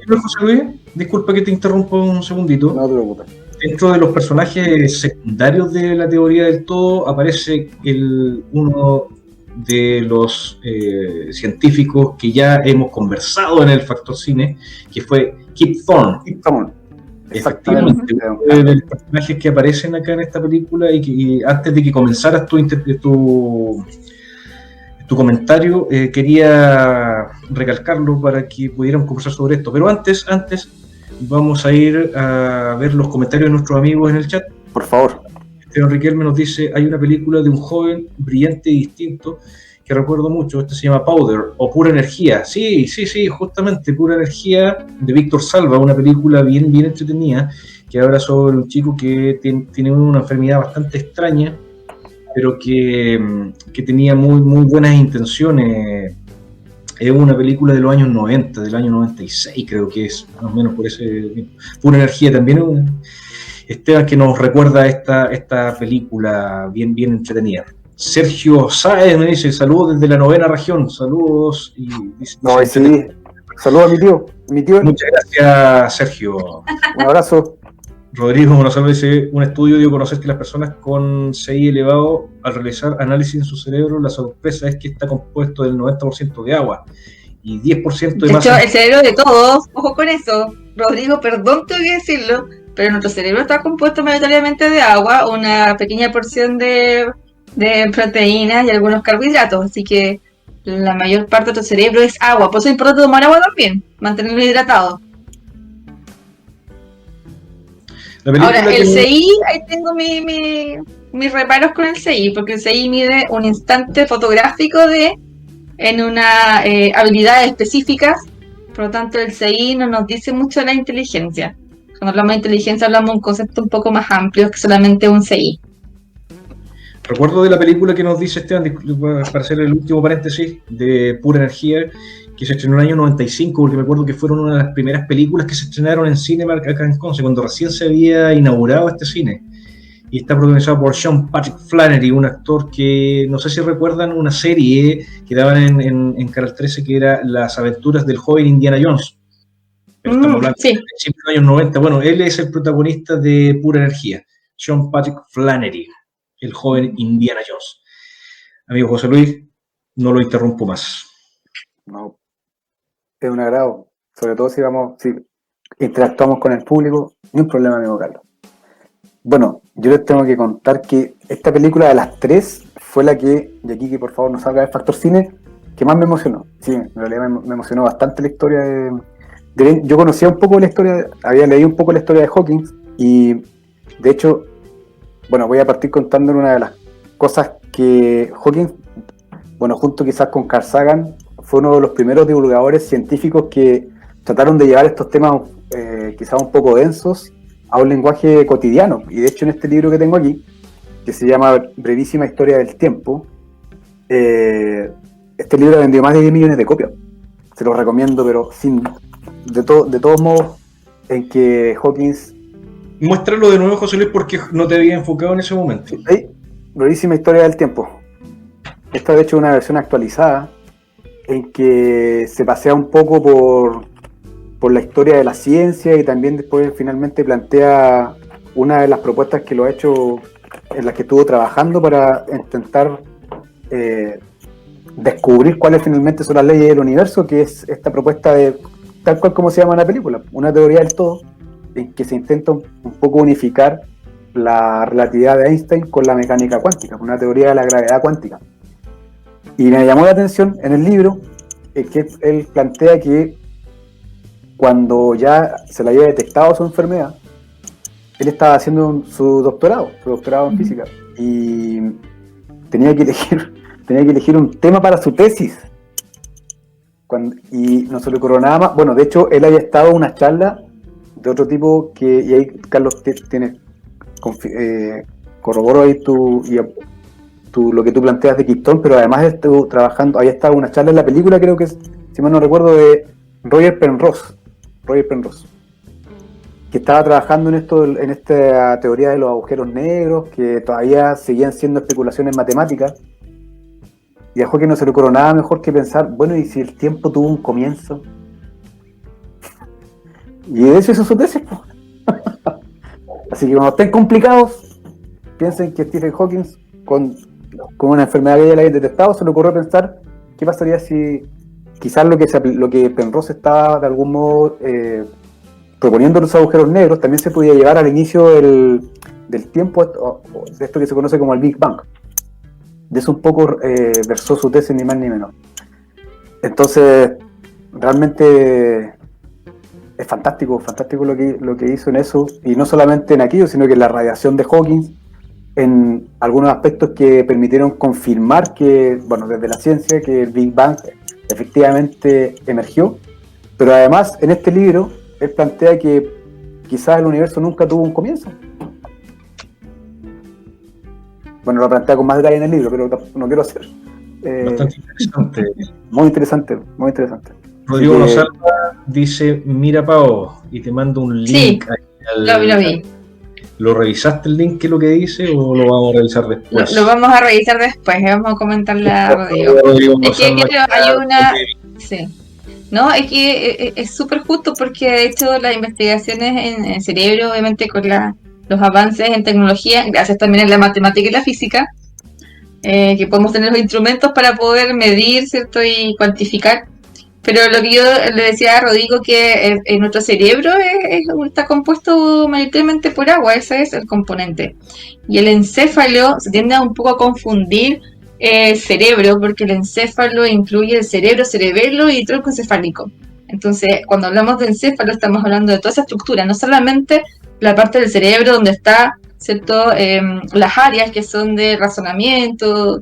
S1: José Luis, disculpa que te interrumpa un segundito.
S3: No te preocupes.
S1: Dentro de los personajes secundarios de la teoría del todo aparece uno de los científicos que ya hemos conversado en el Factor Cine, que fue Kip Thorne. Efectivamente, uno de los personajes que aparecen acá en esta película y antes de que comenzaras tu tu comentario, quería recalcarlo para que pudiéramos conversar sobre esto. Pero antes vamos a ir a ver los comentarios de nuestros amigos en el chat.
S3: Por favor.
S1: Esteban Riquelme nos dice, hay una película de un joven brillante y distinto que recuerdo mucho, se llama Powder o Pura Energía. Sí, justamente Pura Energía de Víctor Salva, una película bien entretenida que habla sobre un chico que tiene una enfermedad bastante extraña, pero que tenía muy buenas intenciones. Es una película de los años 90, del año 96 creo que es, más o menos por ese... Pura Energía también, Esteban, que nos recuerda esta película bien entretenida. Sergio Sáez me dice, saludos desde la 9ª región, saludos. Y dice,
S3: sí, saludos a mi tío.
S1: Muchas gracias, Sergio.
S3: Un abrazo.
S1: Rodrigo Monosalvo dice, un estudio dio a conocer que las personas con CI elevado, al realizar análisis en su cerebro, la sorpresa es que está compuesto del 90% de agua y 10% de masa.
S2: De hecho, el cerebro de todos, ojo con eso, Rodrigo, perdón, tengo que decirlo, pero nuestro cerebro está compuesto mayoritariamente de agua, una pequeña porción de proteínas y algunos carbohidratos, así que la mayor parte de tu cerebro es agua, por eso es importante tomar agua también, mantenerlo hidratado. Ahora, el CI, ahí tengo mis reparos con el CI, porque el CI mide un instante fotográfico en una habilidades específicas, por lo tanto el CI no nos dice mucho de la inteligencia. Cuando hablamos de inteligencia hablamos de un concepto un poco más amplio que solamente un CI.
S1: Recuerdo de la película que nos dice Esteban, para hacer el último paréntesis, de Pura Energía, que se estrenó en el año 95, porque me acuerdo que fueron una de las primeras películas que se estrenaron en Cinemark acá en Conce, cuando recién se había inaugurado este cine. Y está protagonizado por Sean Patrick Flanery, un actor que, no sé si recuerdan, una serie que daban en Canal 13 que era Las aventuras del joven Indiana Jones. Pero estamos hablando de los años 90. Bueno, él es el protagonista de Pura Energía, Sean Patrick Flanery, el joven Indiana Jones. Amigo José Luis, no lo interrumpo más.
S3: No, es un agrado, sobre todo si interactuamos con el público, ni un problema, amigo Carlos. Bueno, yo les tengo que contar que esta película de las tres fue la que, y aquí que por favor nos salga de Factor Cine, que más me emocionó. Sí, en realidad me emocionó bastante la historia yo conocía un poco la historia, había leído un poco la historia de Hawkins, y de hecho, bueno, voy a partir contándole una de las cosas que Hawkins, bueno, junto quizás con Carl Sagan, fue uno de los primeros divulgadores científicos que trataron de llevar estos temas quizás un poco densos a un lenguaje cotidiano. Y de hecho en este libro que tengo aquí, que se llama Brevísima Historia del Tiempo, este libro vendió más de 10 millones de copias. Se lo recomiendo, pero de todos modos, en que Hawkins...
S1: Muéstralo de nuevo, José Luis, porque no te había enfocado en ese momento.
S3: Sí, Brevísima Historia del Tiempo. Esta de hecho es una versión actualizada, en que se pasea un poco por la historia de la ciencia y también después finalmente plantea una de las propuestas que lo ha hecho, en las que estuvo trabajando para intentar descubrir cuáles finalmente son las leyes del universo, que es esta propuesta de, tal cual como se llama en la película, una teoría del todo, en que se intenta un poco unificar la relatividad de Einstein con la mecánica cuántica, una teoría de la gravedad cuántica. Y me llamó la atención en el libro que él plantea que cuando ya se le había detectado su enfermedad, él estaba haciendo su doctorado en física, y tenía que elegir un tema para su tesis. Y no se le ocurrió nada más. Bueno, de hecho, él había estado en una charla de otro tipo y ahí, Carlos, corroboro ahí lo que tú planteas de Krypton, pero además estuvo trabajando, había estado en una charla en la película, creo que es, si mal no recuerdo, de Roger Penrose, que estaba trabajando en esta teoría de los agujeros negros, que todavía seguían siendo especulaciones matemáticas, y a Hawking no se le ocurrió nada mejor que pensar, bueno, ¿y si el tiempo tuvo un comienzo? Y de eso hizo su tesis, pues. Así que cuando estén complicados, piensen que Stephen Hawking, con una enfermedad que ya le había detectado, se le ocurrió pensar qué pasaría si quizás lo que Penrose estaba de algún modo proponiendo los agujeros negros también se podía llevar al inicio del tiempo, de esto que se conoce como el Big Bang. De eso un poco versó su tesis, ni más ni menos. Entonces, realmente es fantástico lo que hizo en eso, y no solamente en aquello, sino que en la radiación de Hawking, en algunos aspectos que permitieron confirmar que, bueno, desde la ciencia, que el Big Bang efectivamente emergió, pero además en este libro él plantea que quizás el universo nunca tuvo un comienzo. Bueno, lo plantea con más detalle en el libro, pero no quiero hacer.
S1: Bastante interesante.
S3: Muy interesante, muy interesante.
S1: Rodrigo Rosalba dice, mira Pao, y te mando un link.
S2: Sí, lo vi.
S1: ¿Lo revisaste el link, que es lo que dice, o lo vamos a revisar después?
S2: Lo vamos a revisar después, vamos a comentarle a Rodrigo. Es que creo hay una... Sí. No, es que es súper justo, porque de hecho las investigaciones en el cerebro, obviamente con los avances en tecnología, gracias también a la matemática y la física, que podemos tener los instrumentos para poder medir, ¿cierto? Y cuantificar. Pero lo que yo le decía a Rodrigo, que nuestro cerebro está compuesto mayoritariamente por agua, ese es el componente. Y el encéfalo se tiende a un poco a confundir cerebro, porque el encéfalo incluye el cerebro, cerebelo y tronco encefálico. Entonces, cuando hablamos de encéfalo, estamos hablando de toda esa estructura, no solamente la parte del cerebro donde está, ¿cierto? Las áreas que son de razonamiento,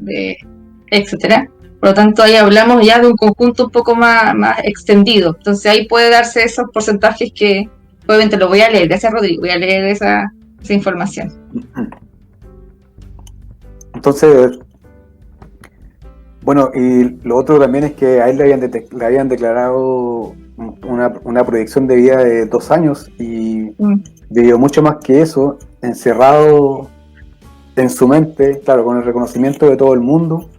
S2: etcétera. Por lo tanto, ahí hablamos ya de un conjunto un poco más extendido. Entonces, ahí puede darse esos porcentajes que, obviamente, lo voy a leer. Gracias, Rodrigo. Voy a leer esa información.
S3: Entonces, bueno, y lo otro también es que a él le habían declarado una proyección de vida de 2 años, y vivió mucho más que eso, encerrado en su mente, claro, con el reconocimiento de todo el mundo,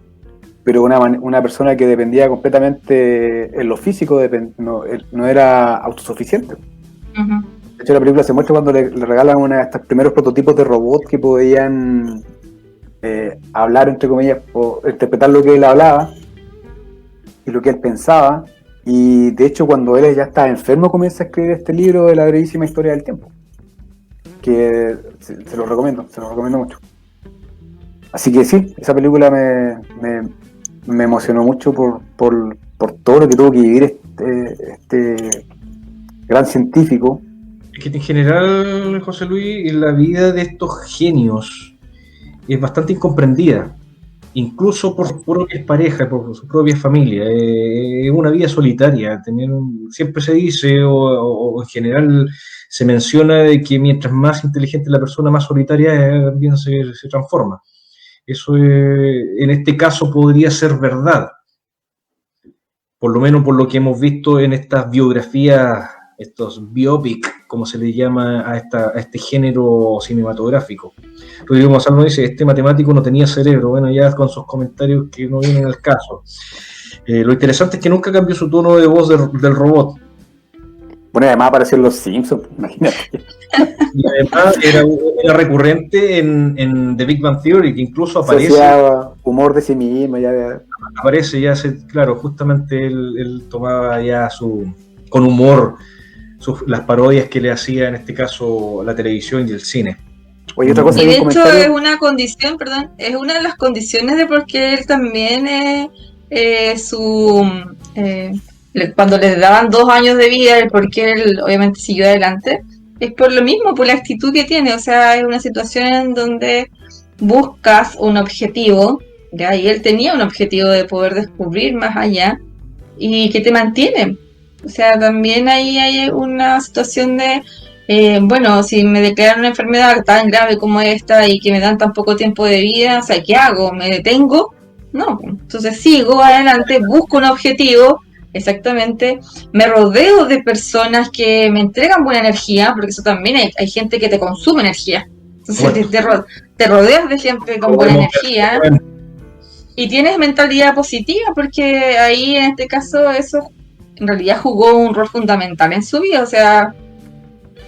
S3: pero una persona que dependía completamente en lo físico, no era autosuficiente.
S2: Uh-huh.
S3: De hecho, la película se muestra cuando le regalan uno de estos primeros prototipos de robot que podían hablar, entre comillas, o interpretar lo que él hablaba y lo que él pensaba. Y de hecho, cuando él ya está enfermo, comienza a escribir este libro de la brevísima historia del tiempo, que se lo recomiendo mucho. Así que sí, esa película me emocionó mucho por todo lo que tuvo que vivir este gran científico.
S1: Es que en general, José Luis, la vida de estos genios es bastante incomprendida, incluso por sus propias parejas, por su propia familia. Es una vida solitaria. Siempre se dice, o en general se menciona, de que mientras más inteligente la persona, más solitaria también se transforma. Eso en este caso podría ser verdad, por lo menos por lo que hemos visto en estas biografías, estos biopic, como se le llama a este género cinematográfico. Rodrigo Gonzalo dice, este matemático no tenía cerebro. Bueno, ya con sus comentarios que no vienen al caso. Lo interesante es que nunca cambió su tono de voz del robot.
S3: Bueno, además apareció en Los Simpsons, imagínate.
S1: Y además era recurrente en The Big Bang Theory, que incluso aparece...
S3: Se hacía humor de sí mismo, ya...
S1: Aparece, claro, justamente él tomaba ya con humor las parodias que le hacía, en este caso, la televisión y el cine.
S3: Oye, otra cosa,
S2: y de hecho es una condición, es una de las condiciones de por qué él también cuando le daban 2 años de vida, el por qué él obviamente siguió adelante, es por lo mismo, por la actitud que tiene. O sea, es una situación en donde buscas un objetivo, ¿ya? Y él tenía un objetivo de poder descubrir más allá, y que te mantiene. O sea, también ahí hay una situación de bueno, si me declaran una enfermedad tan grave como esta y que me dan tan poco tiempo de vida, o sea, ¿qué hago? ¿Me detengo? No, entonces sigo adelante, busco un objetivo, exactamente, me rodeo de personas que me entregan buena energía, porque eso también hay gente que te consume energía, entonces te rodeas de gente con buena energía y tienes mentalidad positiva, porque ahí en este caso eso en realidad jugó un rol fundamental en su vida. O sea,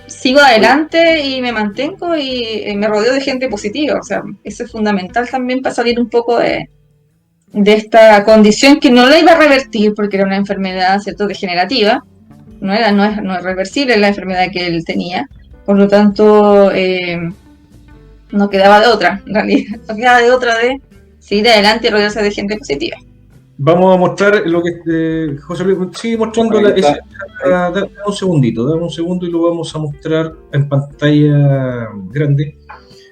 S2: sigo adelante y me mantengo y me rodeo de gente positiva. O sea, eso es fundamental también para salir un poco de esta condición que no la iba a revertir, porque era una enfermedad, ¿cierto?, degenerativa. No es reversible la enfermedad que él tenía. Por lo tanto, no quedaba de otra, en realidad. No quedaba de otra de seguir adelante y rodearse de gente positiva.
S1: Vamos a mostrar lo que José Luis sigue mostrando. Dame un segundo y lo vamos a mostrar en pantalla grande.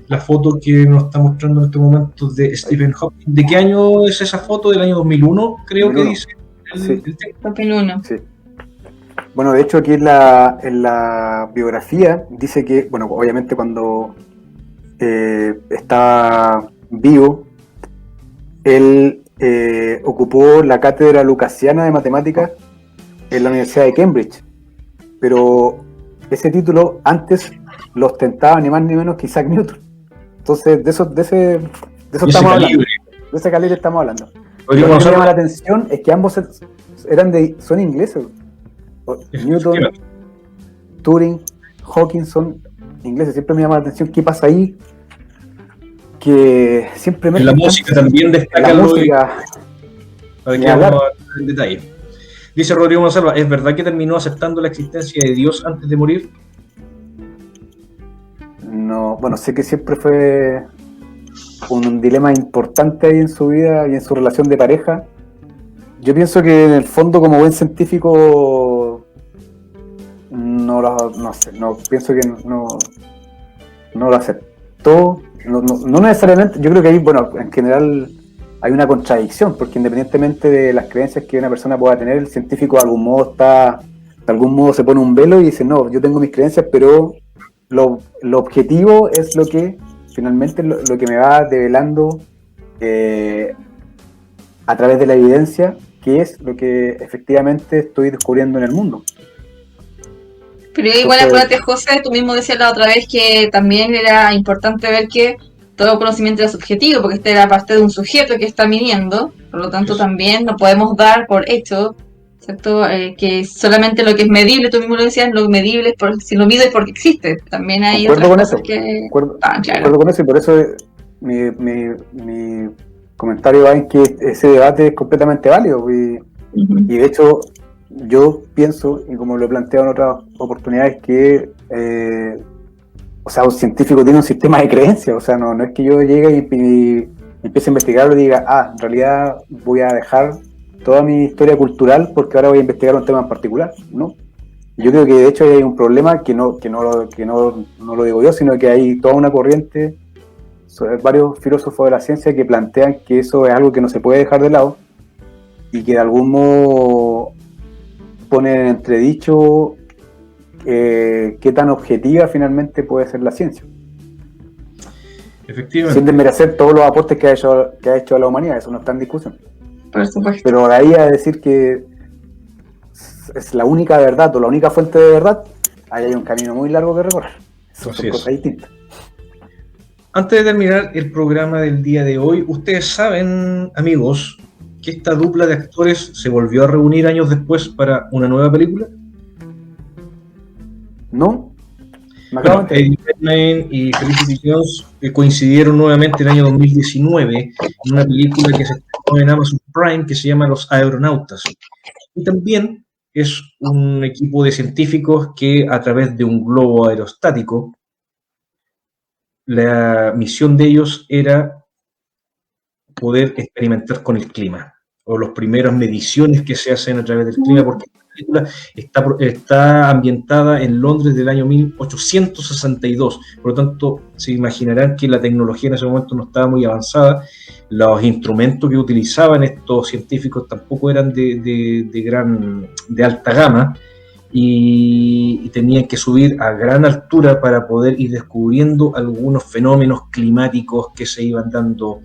S1: La foto que nos está mostrando en este momento de Stephen Hawking. ¿De qué año es esa foto? Del año 2001, creo 2001. Que dice
S3: el
S2: 2001.
S3: Sí. Bueno, de hecho aquí en la biografía dice que, bueno, obviamente cuando estaba vivo, él ocupó la cátedra lucasiana de matemáticas en la Universidad de Cambridge, pero ese título antes lo ostentaba ni más ni menos que Isaac Newton. Entonces de eso estamos hablando. De ese calibre estamos hablando. Lo que me llama la atención es que ambos son ingleses. Newton, Turing, Hawking son ingleses. Siempre me llama la atención qué pasa ahí, que siempre
S1: en la música también destaca
S3: la música.
S1: Para que vamos en detalle. Dice Rodrigo Monsalva, ¿es verdad que terminó aceptando la existencia de Dios antes de morir?
S3: No, bueno, sé que siempre fue un dilema importante ahí en su vida y en su relación de pareja. Yo pienso que en el fondo, como buen científico, pienso que no lo aceptó. No necesariamente, yo creo que ahí, bueno, en general hay una contradicción, porque independientemente de las creencias que una persona pueda tener, el científico de algún modo se pone un velo y dice, no, yo tengo mis creencias, pero lo objetivo es lo que finalmente lo que me va develando a través de la evidencia, que es lo que efectivamente estoy descubriendo en el mundo.
S2: Pero igual acuérdate, José, tú mismo decías la otra vez que también era importante ver que todo conocimiento era subjetivo, porque este era parte de un sujeto que está midiendo, por lo tanto también no podemos dar por hecho, ¿cierto? Que solamente lo que es medible, tú mismo lo decías, lo medible, si lo mido es porque existe. También hay otras cosas que...
S3: Acuerdo con eso, y por eso mi comentario va en que ese debate es completamente válido, y de hecho yo pienso, y como lo he planteado en otras oportunidades, que un científico tiene un sistema de creencias. O sea, no es que yo llegue y empiece a investigarlo y diga, en realidad voy a dejar toda mi historia cultural porque ahora voy a investigar un tema en particular, ¿no? Yo creo que de hecho hay un problema que no lo digo yo, sino que hay toda una corriente, varios filósofos de la ciencia que plantean que eso es algo que no se puede dejar de lado y que de algún modo ponen en entredicho qué tan objetiva finalmente puede ser la ciencia.
S1: Efectivamente.
S3: Sin desmerecer todos los aportes que ha hecho a la humanidad, eso no está en discusión.
S2: Por supuesto.
S3: Pero de ahí a decir que es la única verdad o la única fuente de verdad, ahí hay un camino muy largo que recorrer. Son cosas distintas.
S1: Antes de terminar el programa del día de hoy, ustedes saben, amigos, que esta dupla de actores se volvió a reunir años después para una nueva película.
S3: ¿No?
S1: Bueno, Eddie Redmayne y Felicity Jones coincidieron nuevamente en el año 2019 en una película que se estrenó en Amazon Prime que se llama Los Aeronautas. Y también es un equipo de científicos que a través de un globo aerostático, la misión de ellos era poder experimentar con el clima, o las primeras mediciones que se hacen a través del clima, porque la película está ambientada en Londres del año 1862, por lo tanto se imaginarán que la tecnología en ese momento no estaba muy avanzada, los instrumentos que utilizaban estos científicos tampoco eran de alta gama, y tenían que subir a gran altura para poder ir descubriendo algunos fenómenos climáticos que se iban dando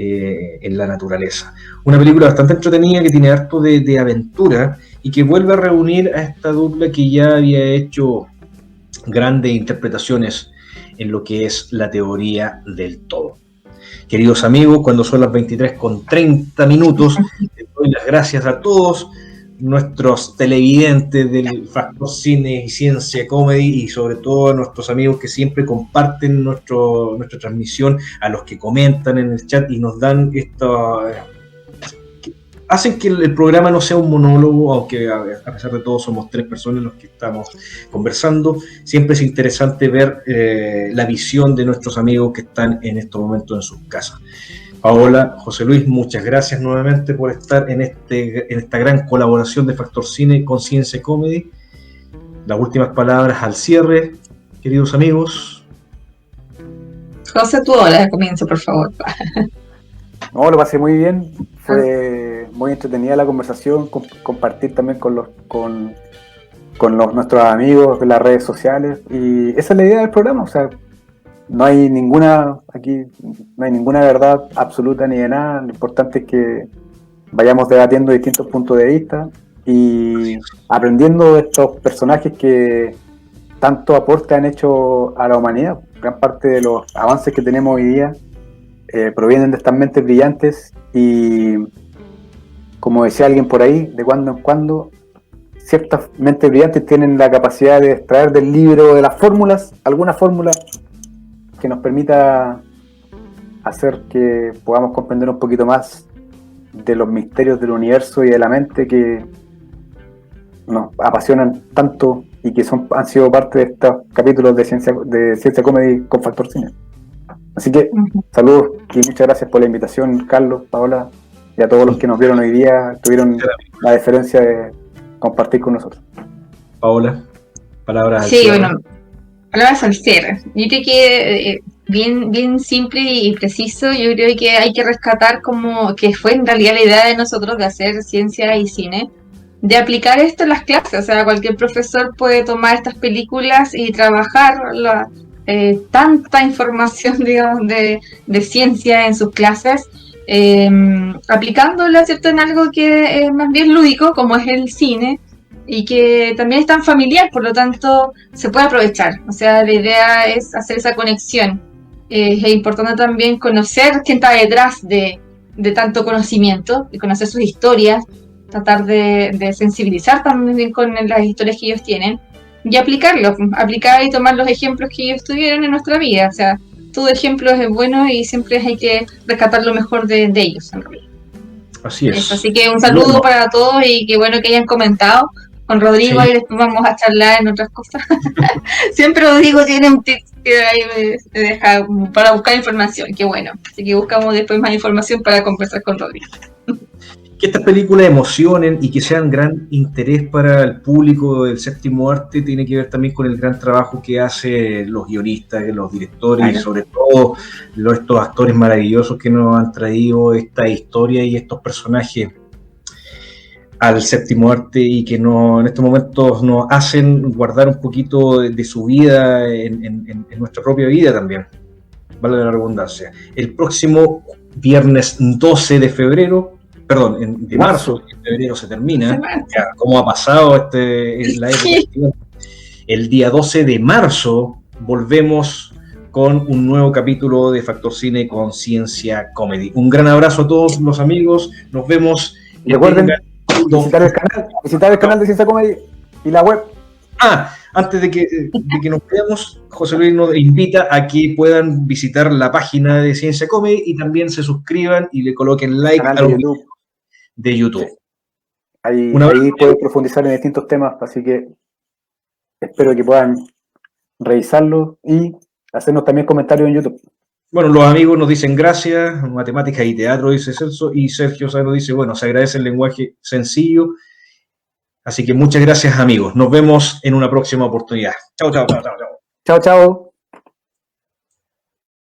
S1: en la naturaleza. Una película bastante entretenida que tiene harto de aventura y que vuelve a reunir a esta dupla que ya había hecho grandes interpretaciones en lo que es la teoría del todo. Queridos amigos, cuando son las 23:30, les doy las gracias a todos nuestros televidentes del Factor Cine y Ciencia Comedy, y sobre todo a nuestros amigos que siempre comparten nuestra transmisión, a los que comentan en el chat y nos dan hacen que el programa no sea un monólogo, aunque a pesar de todo somos 3 personas los que estamos conversando. Siempre es interesante ver la visión de nuestros amigos que están en estos momentos en sus casas. Paola, José Luis, muchas gracias nuevamente por estar en esta gran colaboración de Factor Cine con Ciencia Comedy. Las últimas palabras al cierre, queridos amigos.
S2: José, tú ahora comienza, por favor.
S3: No, lo pasé muy bien, fue muy entretenida la conversación, compartir también con nuestros amigos de las redes sociales, y esa es la idea del programa. O sea, no hay ninguna verdad absoluta ni de nada. Lo importante es que vayamos debatiendo distintos puntos de vista y aprendiendo de estos personajes que tanto aporte han hecho a la humanidad. Gran parte de los avances que tenemos hoy día provienen de estas mentes brillantes, y como decía alguien por ahí, de cuando en cuando ciertas mentes brillantes tienen la capacidad de extraer del libro de las fórmulas alguna fórmula que nos permita hacer que podamos comprender un poquito más de los misterios del universo y de la mente que nos apasionan tanto y que han sido parte de estos capítulos de Ciencia Comedy con Factor Cine. Así que saludos y muchas gracias por la invitación, Carlos, Paola, y a todos los que nos vieron hoy día, tuvieron la deferencia de compartir con nosotros.
S1: Paola, palabras al
S2: Sí,
S1: cierre.
S2: bueno, palabras al cierre. Yo creo que bien simple y preciso. Yo creo que hay que rescatar como que fue en realidad la idea de nosotros de hacer ciencia y cine, de aplicar esto en las clases. O sea, cualquier profesor puede tomar estas películas y trabajar tanta información, digamos, de ciencia en sus clases, aplicándola, ¿cierto?, en algo que es más bien lúdico, como es el cine, y que también es tan familiar, por lo tanto se puede aprovechar. O sea, la idea es hacer esa conexión. Es importante también conocer quién está detrás de tanto conocimiento, y conocer sus historias, tratar de sensibilizar también con las historias que ellos tienen, y aplicar y tomar los ejemplos que ellos tuvieron en nuestra vida. O sea, todo ejemplo es bueno y siempre hay que rescatar lo mejor de ellos, en realidad.
S1: Así es.
S2: Así que un saludo para todos, y qué bueno que hayan comentado. Con Rodrigo ahí después vamos a charlar en otras cosas. Siempre Rodrigo tiene un tip que ahí me deja para buscar información, qué bueno. Así que buscamos después más información para conversar con Rodrigo.
S1: Que estas películas emocionen y que sean gran interés para el público del séptimo arte tiene que ver también con el gran trabajo que hacen los guionistas, los directores, y sobre todo estos actores maravillosos que nos han traído esta historia y estos personajes al séptimo arte, y que en estos momentos nos hacen guardar un poquito de su vida en nuestra propia vida también, vale la redundancia. El próximo viernes 12 de febrero, perdón, de marzo, en febrero se termina, ya, ¿cómo ha pasado la época? El día 12 de marzo volvemos con un nuevo capítulo de Factor Cine con Ciencia Comedy. Un gran abrazo a todos los amigos, nos vemos.
S3: Y recuerden visitar el canal de Ciencia Comedy y la web.
S1: Antes de que nos veamos, José Luis nos invita a que puedan visitar la página de Ciencia Comedy y también se suscriban y le coloquen like a los videos de YouTube.
S3: Sí. Ahí pueden profundizar en distintos temas, así que espero que puedan revisarlo y hacernos también comentarios en YouTube.
S1: Bueno, los amigos nos dicen gracias, matemáticas y teatro, dice Celso, y Sergio nos dice, bueno, se agradece el lenguaje sencillo. Así que muchas gracias, amigos. Nos vemos en una próxima oportunidad. Chao, chao, chao, chao.
S3: Chao, chao.